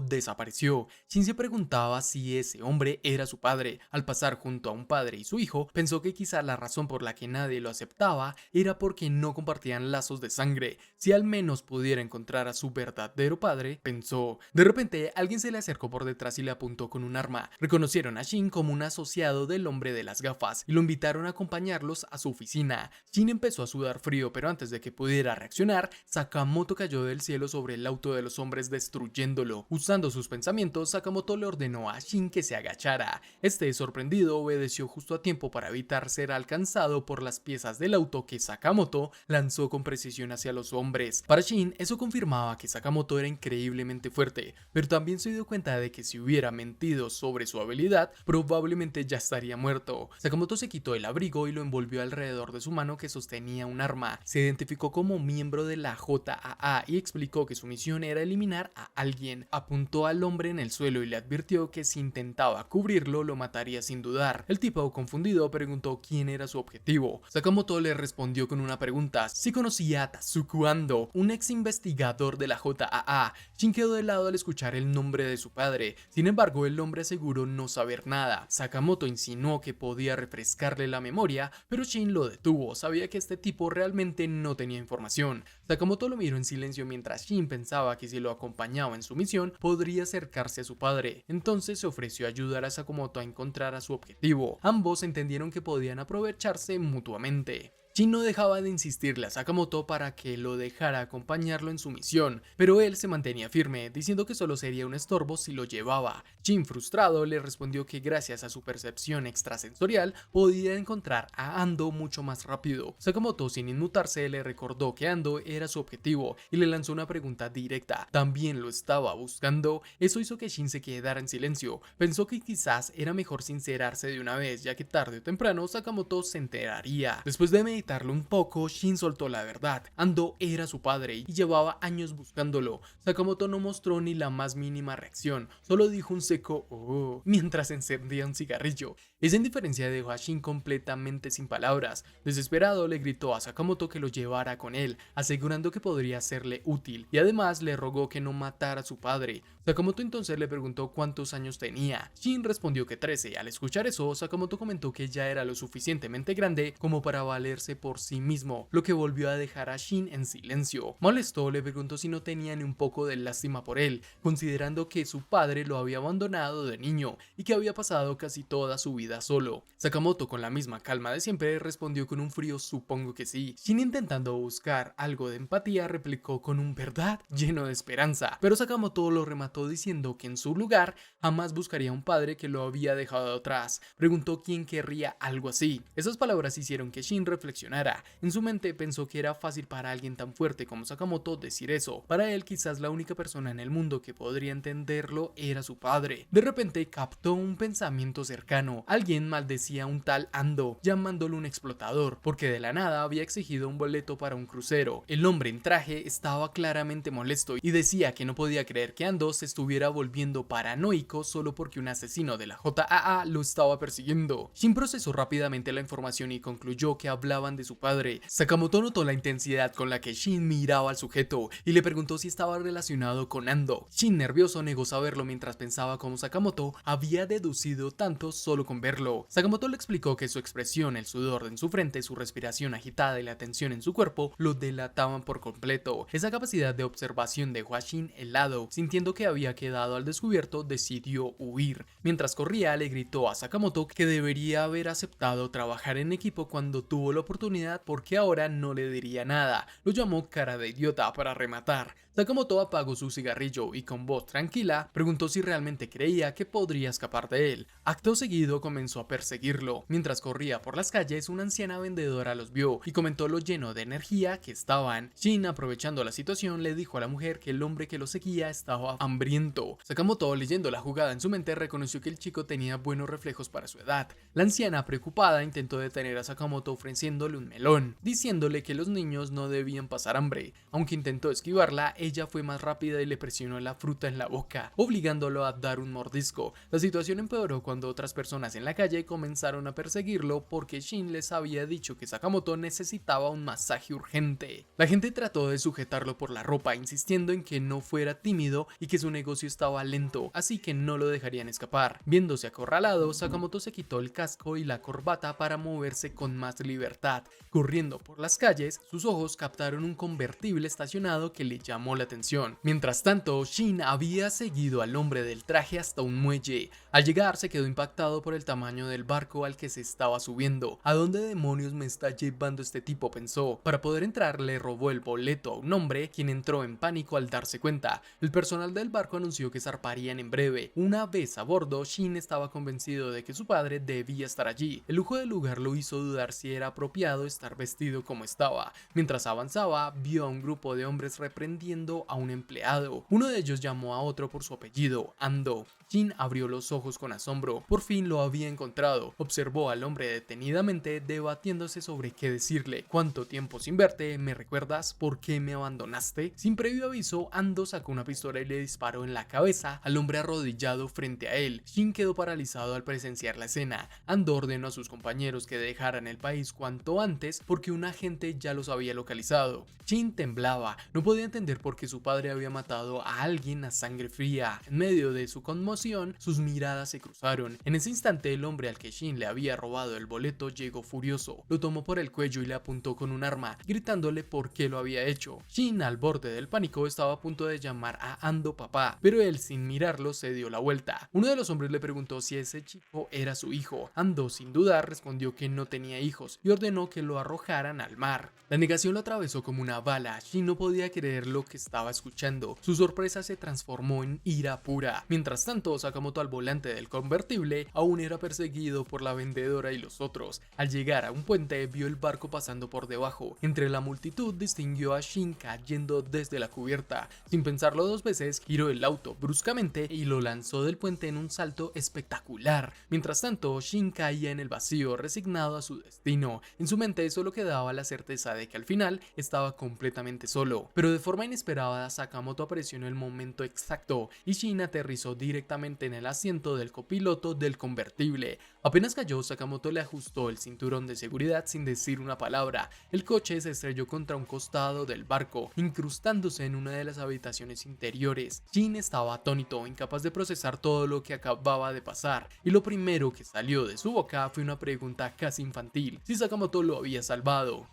desapareció. Shin se preguntaba si ese hombre era su padre. Al pasar junto a un padre y su hijo, pensó que quizá la razón por la que nadie lo aceptaba era porque no compartían lazos de sangre. Si al menos pudiera encontrar a su verdadero padre, pensó. De repente, alguien se le acercó por detrás y le apuntó con un arma. Reconocieron a Shin como un asociado del hombre de las gafas y lo invitaron a acompañarlos a su oficina. Shin empezó a sudar frío, pero antes de que pudiera reaccionar, Sakamoto cayó del cielo sobre el auto de los hombres, destruyéndolo. Usando sus pensamientos, Sakamoto le ordenó a Shin que se agachara. Este, sorprendido, obedeció justo a tiempo para evitar ser alcanzado por las piezas del auto que Sakamoto lanzó con precisión hacia los hombres. Para Shin, eso confirmaba que Sakamoto era increíblemente fuerte, pero también se dio cuenta de que si hubiera mentido sobre su habilidad, probablemente ya estaría muerto. Sakamoto se quitó el abrigo y lo envolvió alrededor de su mano que sostenía un arma. Se identificó como miembro de la JAA y explicó que su misión era eliminar a alguien. Apuntó al hombre en el suelo y le advirtió que si intentaba cubrirlo, lo mataría sin dudar. El tipo, confundido, preguntó quién era su objetivo. Sakamoto le respondió con una pregunta: si conocía a Tatsuku Ando, un ex investigador de la JAA. Shin quedó de lado al escuchar el nombre de su padre. Sin embargo, el hombre aseguró no saber nada. Sakamoto insinuó que podía refrescarle la memoria, pero Shin lo detuvo. Sabía que este tipo realmente no tenía información. Sakamoto lo miró en silencio mientras Shin pensaba que si lo acompañaba en su misión, podría acercarse a su padre. Entonces se ofreció a ayudar a Sakamoto a encontrar a su objetivo. Ambos entendieron que podían aprovecharse mutuamente. Shin no dejaba de insistirle a Sakamoto para que lo dejara acompañarlo en su misión, pero él se mantenía firme, diciendo que solo sería un estorbo si lo llevaba. Shin, frustrado, le respondió que gracias a su percepción extrasensorial podía encontrar a Ando mucho más rápido. Sakamoto, sin inmutarse, le recordó que Ando era su objetivo y le lanzó una pregunta directa: ¿también lo estaba buscando? Eso hizo que Shin se quedara en silencio. Pensó que quizás era mejor sincerarse de una vez, ya que tarde o temprano Sakamoto se enteraría. Después de meditar un poco, Shin soltó la verdad. Ando era su padre y llevaba años buscándolo. Sakamoto no mostró ni la más mínima reacción, solo dijo un seco "oh" mientras encendía un cigarrillo. Esa indiferencia dejó a Shin completamente sin palabras. Desesperado, le gritó a Sakamoto que lo llevara con él, asegurando que podría serle útil, y además le rogó que no matara a su padre. Sakamoto entonces le preguntó cuántos años tenía. Shin respondió que 13. Al escuchar eso, Sakamoto comentó que ya era lo suficientemente grande como para valerse por sí mismo, lo que volvió a dejar a Shin en silencio. Molesto, le preguntó si no tenía ni un poco de lástima por él, considerando que su padre lo había abandonado de niño y que había pasado casi toda su vida solo. Sakamoto, con la misma calma de siempre, respondió con un frío "supongo que sí". Shin, intentando buscar algo de empatía, replicó con un "verdad" lleno de esperanza, pero Sakamoto lo remató diciendo que en su lugar jamás buscaría a un padre que lo había dejado atrás. Preguntó quién querría algo así. Esas palabras hicieron que Shin reflexionara. En su mente pensó que era fácil para alguien tan fuerte como Sakamoto decir eso. Para él, quizás la única persona en el mundo que podría entenderlo era su padre. De repente captó un pensamiento cercano. Alguien maldecía a un tal Ando, llamándolo un explotador, porque de la nada había exigido un boleto para un crucero. El hombre en traje estaba claramente molesto y decía que no podía creer que Ando se estuviera volviendo paranoico solo porque un asesino de la JAA lo estaba persiguiendo. Shin procesó rápidamente la información y concluyó que hablaban de su padre. Sakamoto notó la intensidad con la que Shin miraba al sujeto y le preguntó si estaba relacionado con Ando. Shin, nervioso, negó saberlo mientras pensaba cómo Sakamoto había deducido tanto solo con verlo. Sakamoto le explicó que su expresión, el sudor en su frente, su respiración agitada y la tensión en su cuerpo lo delataban por completo. Esa capacidad de observación dejó a Shin helado, sintiendo que había quedado al descubierto, decidió huir. Mientras corría, le gritó a Sakamoto que debería haber aceptado trabajar en equipo cuando tuvo la oportunidad porque ahora no le diría nada. Lo llamó cara de idiota para rematar. Sakamoto apagó su cigarrillo y con voz tranquila preguntó si realmente creía que podría escapar de él. Acto seguido comenzó a perseguirlo. Mientras corría por las calles, una anciana vendedora los vio y comentó lo lleno de energía que estaban. Shin, aprovechando la situación, le dijo a la mujer que el hombre que lo seguía estaba hambriento. Sakamoto, leyendo la jugada en su mente, reconoció que el chico tenía buenos reflejos para su edad. La anciana, preocupada, intentó detener a Sakamoto ofreciéndole un melón, diciéndole que los niños no debían pasar hambre. Aunque intentó esquivarla, ella fue más rápida y le presionó la fruta en la boca, obligándolo a dar un mordisco. La situación empeoró cuando otras personas en la calle comenzaron a perseguirlo porque Shin les había dicho que Sakamoto necesitaba un masaje urgente. La gente trató de sujetarlo por la ropa, insistiendo en que no fuera tímido y que su negocio estaba lento, así que no lo dejarían escapar. Viéndose acorralado, Sakamoto se quitó el casco y la corbata para moverse con más libertad. Corriendo por las calles, sus ojos captaron un convertible estacionado que le llamó la atención. Mientras tanto, Shin había seguido al hombre del traje hasta un muelle. Al llegar, se quedó impactado por el tamaño del barco al que se estaba subiendo. ¿A dónde demonios me está llevando este tipo?, pensó. Para poder entrar, le robó el boleto a un hombre, quien entró en pánico al darse cuenta. El personal del barco anunció que zarparían en breve. Una vez a bordo, Shin estaba convencido de que su padre debía estar allí. El lujo del lugar lo hizo dudar si era apropiado estar vestido como estaba. Mientras avanzaba, vio a un grupo de hombres reprendiendo a un empleado. Uno de ellos llamó a otro por su apellido, Ando. Shin abrió los ojos con asombro. Por fin lo había encontrado. Observó al hombre detenidamente, debatiéndose sobre qué decirle. ¿Cuánto tiempo sin verte? ¿Me recuerdas? ¿Por qué me abandonaste? Sin previo aviso, Ando sacó una pistola y le disparó en la cabeza al hombre arrodillado frente a él. Shin quedó paralizado al presenciar la escena. Ando ordenó a sus compañeros que dejaran el país cuanto antes porque un agente ya los había localizado. Shin temblaba. No podía entender por qué su padre había matado a alguien a sangre fría. En medio de su conmoción, sus miradas se cruzaron. En ese instante, el hombre al que Shin le había robado el boleto llegó furioso. Lo tomó por el cuello y le apuntó con un arma, gritándole por qué lo había hecho. Shin, al borde del pánico, estaba a punto de llamar a Ando papá, pero él, sin mirarlo, se dio la vuelta. Uno de los hombres le preguntó si ese chico era su hijo. Ando, sin dudar, respondió que no tenía hijos y ordenó que lo arrojaran al mar. La negación lo atravesó como una bala. Shin no podía creer lo que estaba escuchando. Su sorpresa se transformó en ira pura. Mientras tanto, Sakamoto, al volante del convertible, aún era perseguido por la vendedora y los otros. Al llegar a un puente, vio el barco pasando por debajo. Entre la multitud distinguió a Shin cayendo desde la cubierta. Sin pensarlo dos veces, giró el auto bruscamente y lo lanzó del puente en un salto espectacular. Mientras tanto, Shin caía en el vacío, resignado a su destino. En su mente solo quedaba la certeza de que al final estaba completamente solo. Pero de forma inesperada, Sakamoto apareció en el momento exacto y Shin aterrizó directamente en el asiento del copiloto del convertible. Apenas cayó, Sakamoto le ajustó el cinturón de seguridad sin decir una palabra. El coche se estrelló contra un costado del barco, incrustándose en una de las habitaciones interiores. Shin estaba atónito, incapaz de procesar todo lo que acababa de pasar, y lo primero que salió de su boca fue una pregunta casi infantil: si Sakamoto lo había salvado.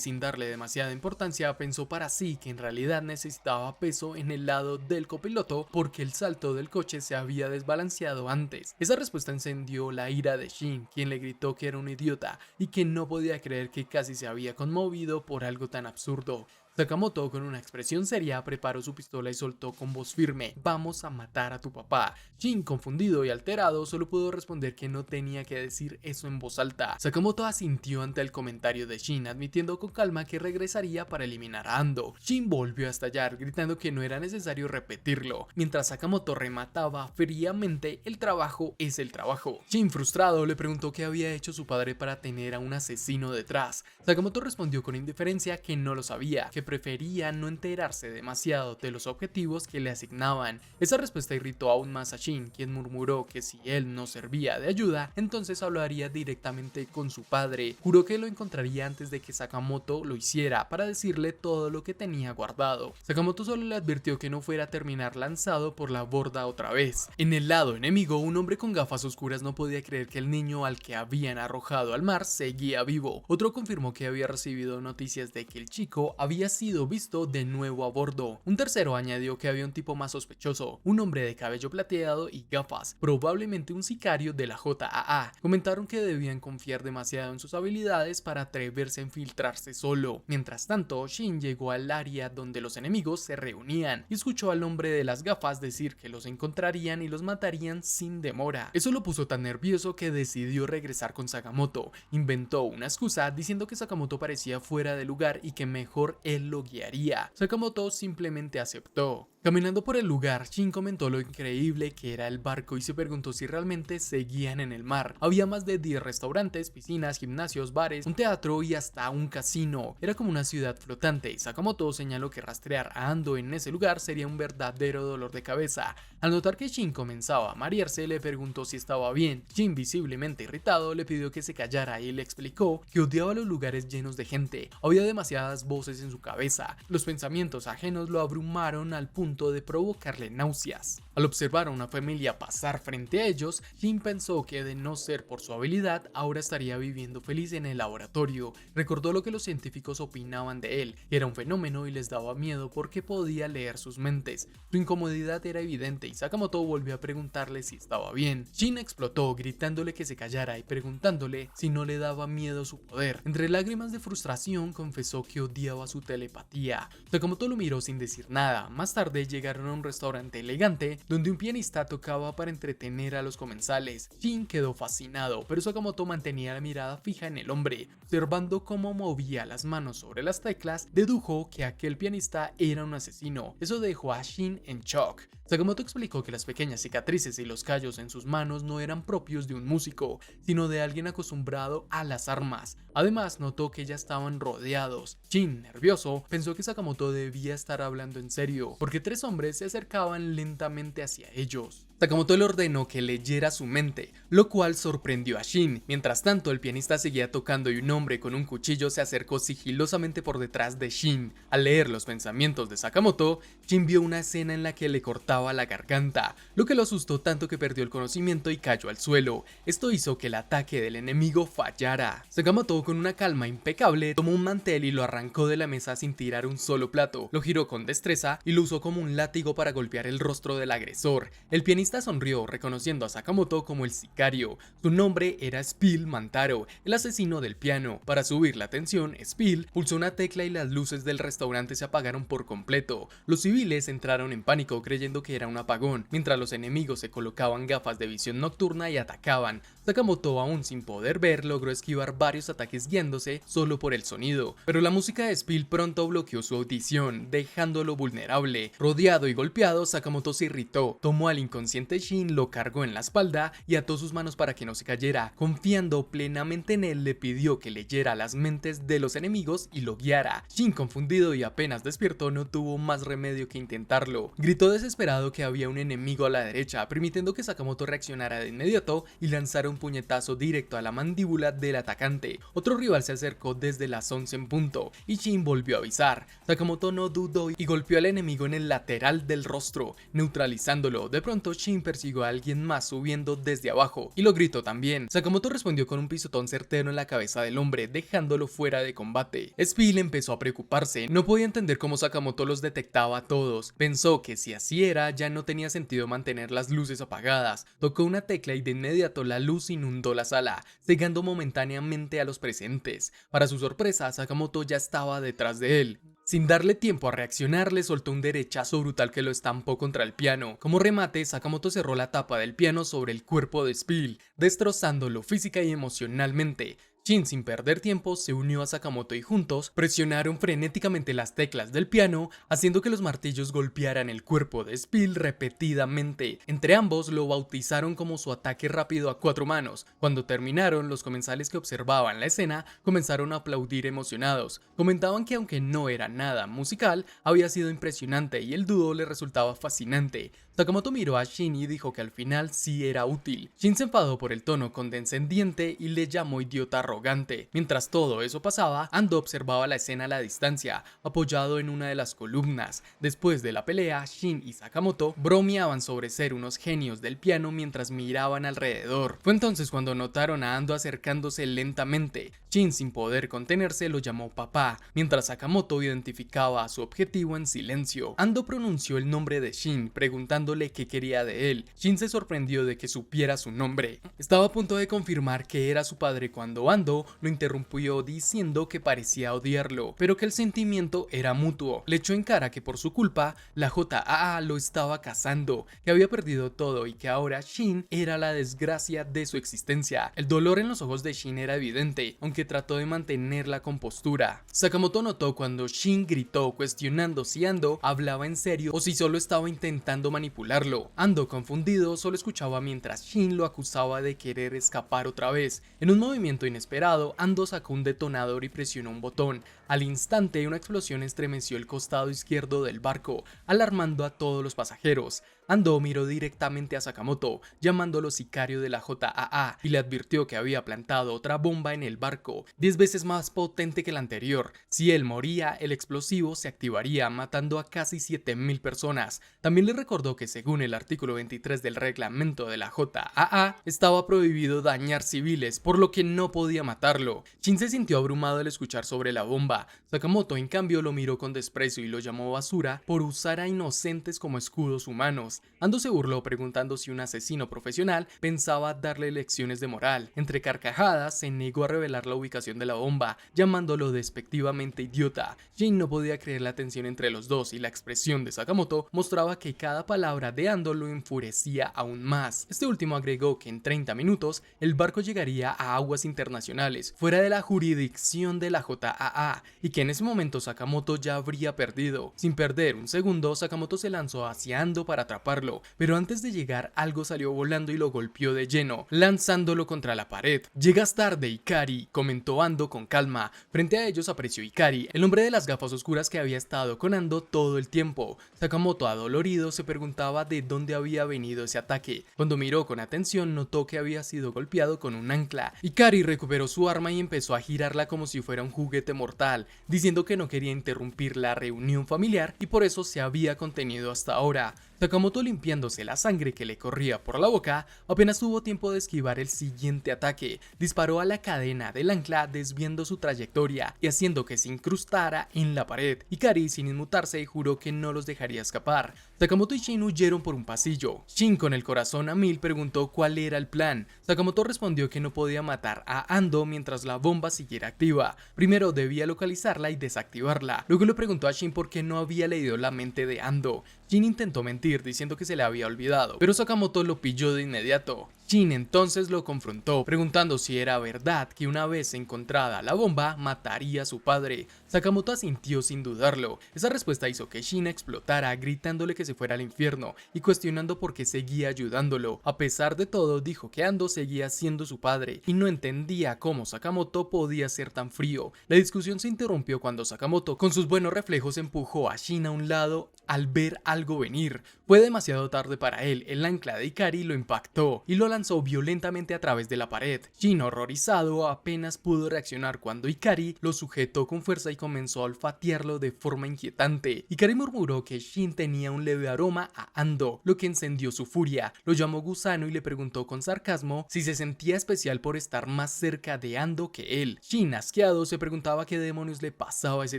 Sin darle demasiada importancia, pensó para sí que en realidad necesitaba peso en el lado del copiloto porque el salto del coche se había desbalanceado antes. Esa respuesta encendió la ira de Shin, quien le gritó que era un idiota y que no podía creer que casi se había conmovido por algo tan absurdo. Sakamoto, con una expresión seria, preparó su pistola y soltó con voz firme: "Vamos a matar a tu papá". Shin, confundido y alterado, solo pudo responder que no tenía que decir eso en voz alta. Sakamoto asintió ante el comentario de Shin, admitiendo con calma que regresaría para eliminar a Ando. Shin volvió a estallar, gritando que no era necesario repetirlo, mientras Sakamoto remataba fríamente: "El trabajo es el trabajo". Shin, frustrado, le preguntó qué había hecho su padre para tener a un asesino detrás. Sakamoto respondió con indiferencia que no lo sabía, que prefería no enterarse demasiado de los objetivos que le asignaban. Esa respuesta irritó aún más a Shin, quien murmuró que si él no servía de ayuda, entonces hablaría directamente con su padre. Juró que lo encontraría antes de que Sakamoto lo hiciera, para decirle todo lo que tenía guardado. Sakamoto solo le advirtió que no fuera a terminar lanzado por la borda otra vez. En el lado enemigo, un hombre con gafas oscuras no podía creer que el niño al que habían arrojado al mar seguía vivo. Otro confirmó que había recibido noticias de que el chico había sido visto de nuevo a bordo. Un tercero añadió que había un tipo más sospechoso, un hombre de cabello plateado y gafas, probablemente un sicario de la JAA. Comentaron que debían confiar demasiado en sus habilidades para atreverse a infiltrarse solo. Mientras tanto, Shin llegó al área donde los enemigos se reunían y escuchó al hombre de las gafas decir que los encontrarían y los matarían sin demora. Eso lo puso tan nervioso que decidió regresar con Sakamoto. Inventó una excusa diciendo que Sakamoto parecía fuera de lugar y que mejor él lo guiaría. Sakamoto simplemente aceptó. Caminando por el lugar, Shin comentó lo increíble que era el barco y se preguntó si realmente seguían en el mar. Había más de 10 restaurantes, piscinas, gimnasios, bares, un teatro y hasta un casino. Era como una ciudad flotante. Sakamoto señaló que rastrear a Ando en ese lugar sería un verdadero dolor de cabeza. Al notar que Shin comenzaba a marearse, le preguntó si estaba bien. Shin, visiblemente irritado, le pidió que se callara y le explicó que odiaba los lugares llenos de gente. Había demasiadas voces en su cabeza. Los pensamientos ajenos lo abrumaron al punto de provocarle náuseas. Al observar a una familia pasar frente a ellos, Shin pensó que de no ser por su habilidad, ahora estaría viviendo feliz en el laboratorio. Recordó lo que los científicos opinaban de él, que era un fenómeno y les daba miedo porque podía leer sus mentes. Su incomodidad era evidente y Sakamoto volvió a preguntarle si estaba bien. Shin explotó gritándole que se callara y preguntándole si no le daba miedo su poder. Entre lágrimas de frustración confesó que odiaba su telepatía. Sakamoto lo miró sin decir nada. Más tarde llegaron a un restaurante elegante donde un pianista tocaba para entretener a los comensales. Shin quedó fascinado, pero Sakamoto mantenía la mirada fija en el hombre. Observando cómo movía las manos sobre las teclas, dedujo que aquel pianista era un asesino. Eso dejó a Shin en shock. Sakamoto explicó que las pequeñas cicatrices y los callos en sus manos no eran propios de un músico, sino de alguien acostumbrado a las armas. Además, notó que ya estaban rodeados. Shin, nervioso, pensó que Sakamoto debía estar hablando en serio, porque 3 hombres se acercaban lentamente hacia ellos. Sakamoto le ordenó que leyera su mente, lo cual sorprendió a Shin. Mientras tanto, el pianista seguía tocando y un hombre con un cuchillo se acercó sigilosamente por detrás de Shin. Al leer los pensamientos de Sakamoto, Shin vio una escena en la que le cortaba la garganta, lo que lo asustó tanto que perdió el conocimiento y cayó al suelo. Esto hizo que el ataque del enemigo fallara. Sakamoto, con una calma impecable, tomó un mantel y lo arrancó de la mesa sin tirar un solo plato. Lo giró con destreza y lo usó como un látigo para golpear el rostro del agresor. El pianista sonrió, reconociendo a Sakamoto como el sicario. Su nombre era Spill Mantaro, el asesino del piano. Para subir la tensión, Spill pulsó una tecla y las luces del restaurante se apagaron por completo. Los civiles entraron en pánico creyendo que era un apagón, mientras los enemigos se colocaban gafas de visión nocturna y atacaban. Sakamoto, aún sin poder ver, logró esquivar varios ataques guiándose solo por el sonido, pero la música de Spill pronto bloqueó su audición, dejándolo vulnerable. Rodeado y golpeado, Sakamoto se irritó, tomó al inconsciente Shin, lo cargó en la espalda y ató sus manos para que no se cayera. Confiando plenamente en él, le pidió que leyera las mentes de los enemigos y lo guiara. Shin, confundido y apenas despierto, no tuvo más remedio que intentarlo. Gritó desesperado que había un enemigo a la derecha, permitiendo que Sakamoto reaccionara de inmediato y lanzara un puñetazo directo a la mandíbula del atacante. Otro rival se acercó desde las 11 en punto y Shin volvió a avisar. Sakamoto no dudó y golpeó al enemigo en el lateral del rostro, neutralizándolo. De pronto Shin persiguió a alguien más subiendo desde abajo y lo gritó también. Sakamoto respondió con un pisotón certero en la cabeza del hombre, dejándolo fuera de combate. Spill empezó a preocuparse, no podía entender cómo Sakamoto los detectaba a todos. Pensó que si así era, ya no tenía sentido mantener las luces apagadas. Tocó una tecla y de inmediato la luz inundó la sala, cegando momentáneamente a los presentes. Para su sorpresa, Sakamoto ya estaba detrás de él. Sin darle tiempo a reaccionar, le soltó un derechazo brutal que lo estampó contra el piano. Como remate, Sakamoto cerró la tapa del piano sobre el cuerpo de Spill, destrozándolo física y emocionalmente. Shin, sin perder tiempo, se unió a Sakamoto y juntos presionaron frenéticamente las teclas del piano, haciendo que los martillos golpearan el cuerpo de Spill repetidamente. Entre ambos lo bautizaron como su ataque rápido a 4 manos. Cuando terminaron, los comensales que observaban la escena comenzaron a aplaudir emocionados. Comentaban que aunque no era nada musical, había sido impresionante y el dúo le resultaba fascinante. Sakamoto miró a Shin y dijo que al final sí era útil. Shin se enfadó por el tono condescendiente y le llamó idiota arrogante. arrogante. Mientras todo eso pasaba, Ando observaba la escena a la distancia, apoyado en una de las columnas. Después de la pelea, Shin y Sakamoto bromeaban sobre ser unos genios del piano mientras miraban alrededor. Fue entonces cuando notaron a Ando acercándose lentamente. Shin, sin poder contenerse, lo llamó papá, mientras Sakamoto identificaba a su objetivo en silencio. Ando pronunció el nombre de Shin, preguntándole qué quería de él. Shin se sorprendió de que supiera su nombre. Estaba a punto de confirmar que era su padre cuando Ando lo interrumpió diciendo que parecía odiarlo, pero que el sentimiento era mutuo. Le echó en cara que por su culpa la JAA lo estaba cazando, que había perdido todo y que ahora Shin era la desgracia de su existencia. El dolor en los ojos de Shin era evidente, aunque trató de mantener la compostura. Sakamoto notó cuando Shin gritó cuestionando si Ando hablaba en serio o si solo estaba intentando manipularlo. Ando, confundido, solo escuchaba mientras Shin lo acusaba de querer escapar otra vez. En un movimiento inesperado, Ando sacó un detonador y presionó un botón. Al instante, una explosión estremeció el costado izquierdo del barco, alarmando a todos los pasajeros. Ando miró directamente a Sakamoto, llamándolo sicario de la JAA, y le advirtió que había plantado otra bomba en el barco, 10 veces más potente que la anterior. Si él moría, el explosivo se activaría, matando a casi 7.000 personas. También le recordó que según el artículo 23 del reglamento de la JAA, estaba prohibido dañar civiles, por lo que no podía matarlo. Shin se sintió abrumado al escuchar sobre la bomba. Sakamoto, en cambio, lo miró con desprecio y lo llamó basura por usar a inocentes como escudos humanos. Ando se burló preguntando si un asesino profesional pensaba darle lecciones de moral. Entre carcajadas, se negó a revelar la ubicación de la bomba, llamándolo despectivamente idiota. Shin no podía creer la tensión entre los dos y la expresión de Sakamoto mostraba que cada palabra de Ando lo enfurecía aún más. Este último agregó que en 30 minutos el barco llegaría a aguas internacionales, fuera de la jurisdicción de la JAA, y que en ese momento Sakamoto ya habría perdido. Sin perder un segundo, Sakamoto se lanzó hacia Ando para atraparlo, pero antes de llegar algo salió volando y lo golpeó de lleno, lanzándolo contra la pared. Llegas tarde, Ikari, comentó Ando con calma. Frente a ellos apareció Ikari, el hombre de las gafas oscuras que había estado con Ando todo el tiempo. Sakamoto, adolorido, se preguntaba de dónde había venido ese ataque. Cuando miró con atención, notó que había sido golpeado con un ancla. Ikari recuperó su arma y empezó a girarla como si fuera un juguete mortal, diciendo que no quería interrumpir la reunión familiar y por eso se había contenido hasta ahora. Sakamoto, limpiándose la sangre que le corría por la boca, apenas tuvo tiempo de esquivar el siguiente ataque. Disparó a la cadena del ancla desviando su trayectoria y haciendo que se incrustara en la pared. Ikari, sin inmutarse, juró que no los dejaría escapar. Sakamoto y Shin huyeron por un pasillo. Shin, con el corazón a mil, preguntó cuál era el plan. Sakamoto respondió que no podía matar a Ando mientras la bomba siguiera activa. Primero debía localizarla y desactivarla. Luego le preguntó a Shin por qué no había leído la mente de Ando. Shin intentó mentir diciendo que se le había olvidado, pero Sakamoto lo pilló de inmediato. Shin entonces lo confrontó, preguntando si era verdad que una vez encontrada la bomba, mataría a su padre. Sakamoto asintió sin dudarlo. Esa respuesta hizo que Shin explotara, gritándole que se fuera al infierno y cuestionando por qué seguía ayudándolo. A pesar de todo, dijo que Ando seguía siendo su padre y no entendía cómo Sakamoto podía ser tan frío. La discusión se interrumpió cuando Sakamoto, con sus buenos reflejos, empujó a Shin a un lado al ver algo venir. Fue demasiado tarde para él, el ancla de Ikari lo impactó y lo lanzó violentamente a través de la pared. Shin, horrorizado, apenas pudo reaccionar cuando Ikari lo sujetó con fuerza y comenzó a olfatearlo de forma inquietante. Ikari murmuró que Shin tenía un leve aroma a Ando, lo que encendió su furia. Lo llamó gusano y le preguntó con sarcasmo si se sentía especial por estar más cerca de Ando que él. Shin, asqueado, se preguntaba qué demonios le pasaba a ese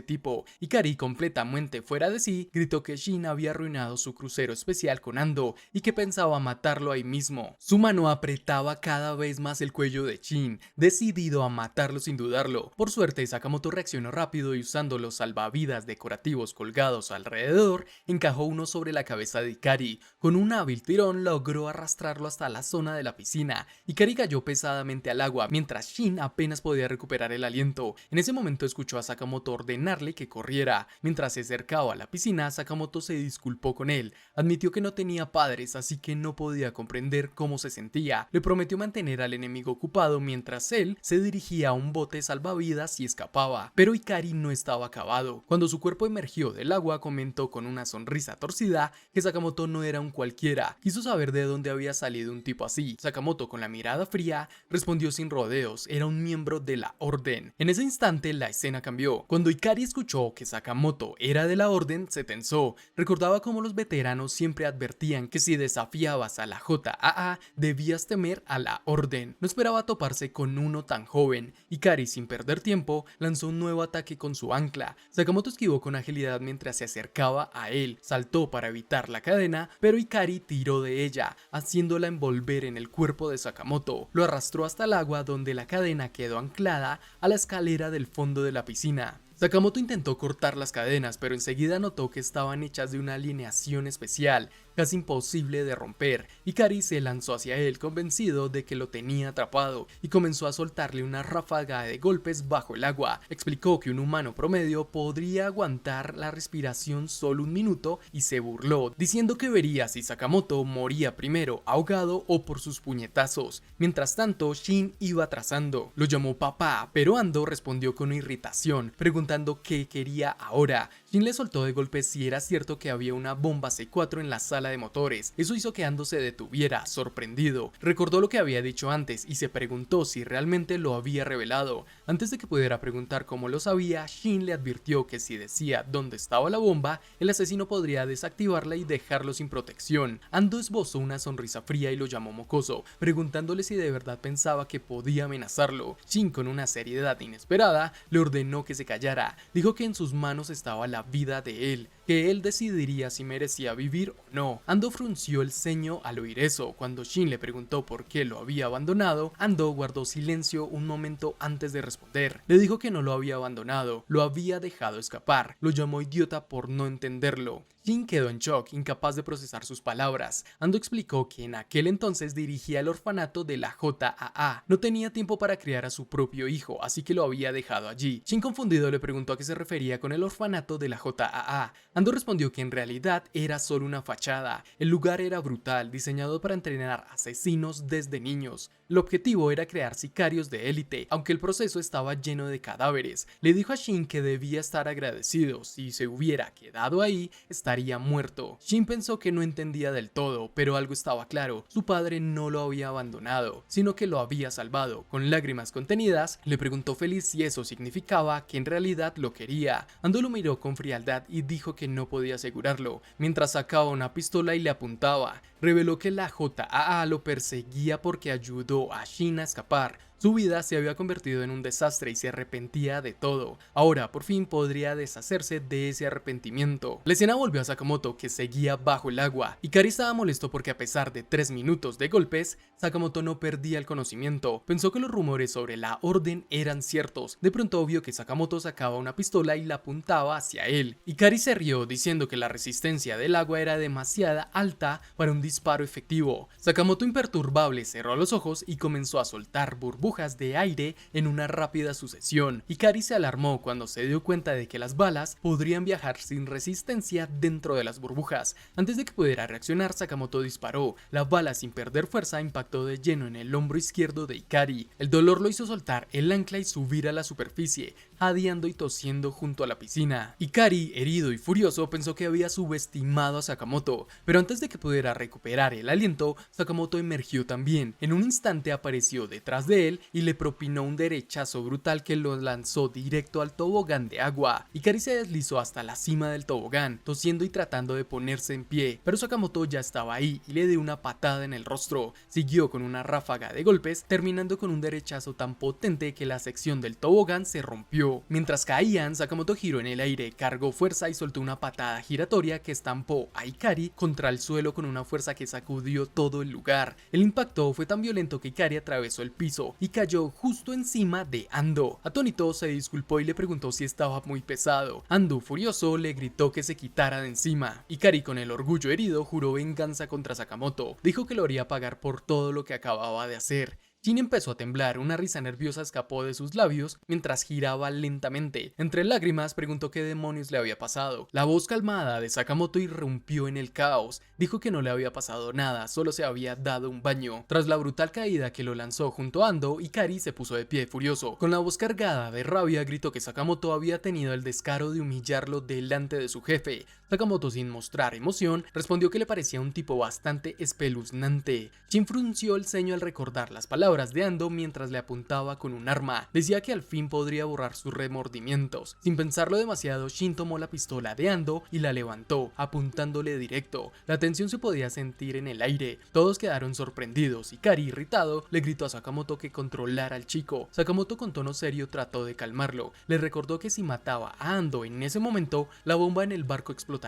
tipo. Ikari, completamente fuera de sí, gritó que Shin había arruinado su crucero especial con Ando y que pensaba matarlo ahí mismo. Su mano apretaba cada vez más el cuello de Shin, decidido a matarlo sin dudarlo. Por suerte, Sakamoto reaccionó rápido y usando los salvavidas decorativos colgados alrededor, encajó uno sobre la cabeza de Ikari. Con un hábil tirón logró arrastrarlo hasta la zona de la piscina. Ikari cayó pesadamente al agua, mientras Shin apenas podía recuperar el aliento. En ese momento escuchó a Sakamoto ordenarle que corriera. Mientras se acercaba a la piscina, Sakamoto se disculpó disculpó con él, admitió que no tenía padres así que no podía comprender cómo se sentía, le prometió mantener al enemigo ocupado mientras él se dirigía a un bote salvavidas y escapaba, pero Ikari no estaba acabado. Cuando su cuerpo emergió del agua comentó con una sonrisa torcida que Sakamoto no era un cualquiera, quiso saber de dónde había salido un tipo así. Sakamoto con la mirada fría respondió sin rodeos, era un miembro de la Orden. En ese instante la escena cambió. Cuando Ikari escuchó que Sakamoto era de la Orden, se tensó. Recordaba cómo los veteranos siempre advertían que si desafiabas a la JAA, debías temer a la Orden. No esperaba toparse con uno tan joven. Ikari, sin perder tiempo, lanzó un nuevo ataque con su ancla. Sakamoto esquivó con agilidad mientras se acercaba a él. Saltó para evitar la cadena, pero Ikari tiró de ella, haciéndola envolver en el cuerpo de Sakamoto. Lo arrastró hasta el agua donde la cadena quedó anclada a la escalera del fondo de la piscina. Sakamoto intentó cortar las cadenas, pero enseguida notó que estaban hechas de una alineación especial, casi imposible de romper. Ikari se lanzó hacia él convencido de que lo tenía atrapado y comenzó a soltarle una ráfaga de golpes bajo el agua. Explicó que un humano promedio podría aguantar la respiración solo un minuto y se burló, diciendo que vería si Sakamoto moría primero ahogado o por sus puñetazos. Mientras tanto, Shin iba trazando. Lo llamó papá, pero Ando respondió con irritación, preguntando qué quería ahora. Shin le soltó de golpe si era cierto que había una bomba C4 en la sala de motores. Eso hizo que Ando se detuviera, sorprendido. Recordó lo que había dicho antes y se preguntó si realmente lo había revelado. Antes de que pudiera preguntar cómo lo sabía, Shin le advirtió que si decía dónde estaba la bomba, el asesino podría desactivarla y dejarlo sin protección. Ando esbozó una sonrisa fría y lo llamó mocoso, preguntándole si de verdad pensaba que podía amenazarlo. Shin, con una seriedad inesperada, le ordenó que se callara. Dijo que en sus manos estaba la vida de él, que él decidiría si merecía vivir o no. Ando frunció el ceño al oír eso. Cuando Shin le preguntó por qué lo había abandonado, Ando guardó silencio un momento antes de responder. Le dijo que no lo había abandonado, lo había dejado escapar. Lo llamó idiota por no entenderlo. Shin quedó en shock, incapaz de procesar sus palabras. Ando explicó que en aquel entonces dirigía el orfanato de la JAA. No tenía tiempo para criar a su propio hijo, así que lo había dejado allí. Shin, confundido, le preguntó a qué se refería con el orfanato de la JAA. Ando respondió que en realidad era solo una fachada. El lugar era brutal, diseñado para entrenar asesinos desde niños. El objetivo era crear sicarios de élite, aunque el proceso estaba lleno de cadáveres. Le dijo a Shin que debía estar agradecido. Si se hubiera quedado ahí, estaría muerto. Shin pensó que no entendía del todo, pero algo estaba claro. Su padre no lo había abandonado, sino que lo había salvado. Con lágrimas contenidas, le preguntó feliz si eso significaba que en realidad lo quería. Ando lo miró con frialdad y dijo que no podía asegurarlo, mientras sacaba una pistola y le apuntaba. Reveló que la JAA lo perseguía porque ayudó a Shin a escapar. Su vida se había convertido en un desastre y se arrepentía de todo. Ahora, por fin, podría deshacerse de ese arrepentimiento. La escena volvió a Sakamoto, que seguía bajo el agua. Ikari estaba molesto porque a pesar de 3 minutos de golpes, Sakamoto no perdía el conocimiento. Pensó que los rumores sobre la Orden eran ciertos. De pronto vio que Sakamoto sacaba una pistola y la apuntaba hacia él. Ikari se rió, diciendo que la resistencia del agua era demasiado alta para un disparo efectivo. Sakamoto, imperturbable, cerró los ojos y comenzó a soltar burbujas de aire en una rápida sucesión. Ikari se alarmó cuando se dio cuenta de que las balas podrían viajar sin resistencia dentro de las burbujas. Antes de que pudiera reaccionar, Sakamoto disparó. La bala, sin perder fuerza, impactó de lleno en el hombro izquierdo de Ikari. El dolor lo hizo soltar el ancla y subir a la superficie, jadeando y tosiendo junto a la piscina. Ikari, herido y furioso, pensó que había subestimado a Sakamoto, pero antes de que pudiera recuperar el aliento, Sakamoto emergió también. En un instante apareció detrás de él y le propinó un derechazo brutal que lo lanzó directo al tobogán de agua. Ikari se deslizó hasta la cima del tobogán, tosiendo y tratando de ponerse en pie, pero Sakamoto ya estaba ahí y le dio una patada en el rostro. Siguió con una ráfaga de golpes, terminando con un derechazo tan potente que la sección del tobogán se rompió. Mientras caían, Sakamoto giró en el aire, cargó fuerza y soltó una patada giratoria que estampó a Ikari contra el suelo con una fuerza que sacudió todo el lugar. El impacto fue tan violento que Ikari atravesó el piso y cayó justo encima de Ando. Atónito, se disculpó y le preguntó si estaba muy pesado. Ando, furioso, le gritó que se quitara de encima. Ikari, con el orgullo herido, juró venganza contra Sakamoto. Dijo que lo haría pagar por todo lo que acababa de hacer. Shin empezó a temblar, una risa nerviosa escapó de sus labios mientras giraba lentamente. Entre lágrimas preguntó qué demonios le había pasado. La voz calmada de Sakamoto irrumpió en el caos. Dijo que no le había pasado nada, solo se había dado un baño. Tras la brutal caída que lo lanzó junto a Ando, Ikari se puso de pie furioso. Con la voz cargada de rabia gritó que Sakamoto había tenido el descaro de humillarlo delante de su jefe. Sakamoto, sin mostrar emoción, respondió que le parecía un tipo bastante espeluznante. Shin frunció el ceño al recordar las palabras de Ando mientras le apuntaba con un arma. Decía que al fin podría borrar sus remordimientos. Sin pensarlo demasiado, Shin tomó la pistola de Ando y la levantó, apuntándole directo. La tensión se podía sentir en el aire. Todos quedaron sorprendidos. Ikari, irritado, le gritó a Sakamoto que controlara al chico. Sakamoto, con tono serio, trató de calmarlo. Le recordó que si mataba a Ando en ese momento, la bomba en el barco explotaría.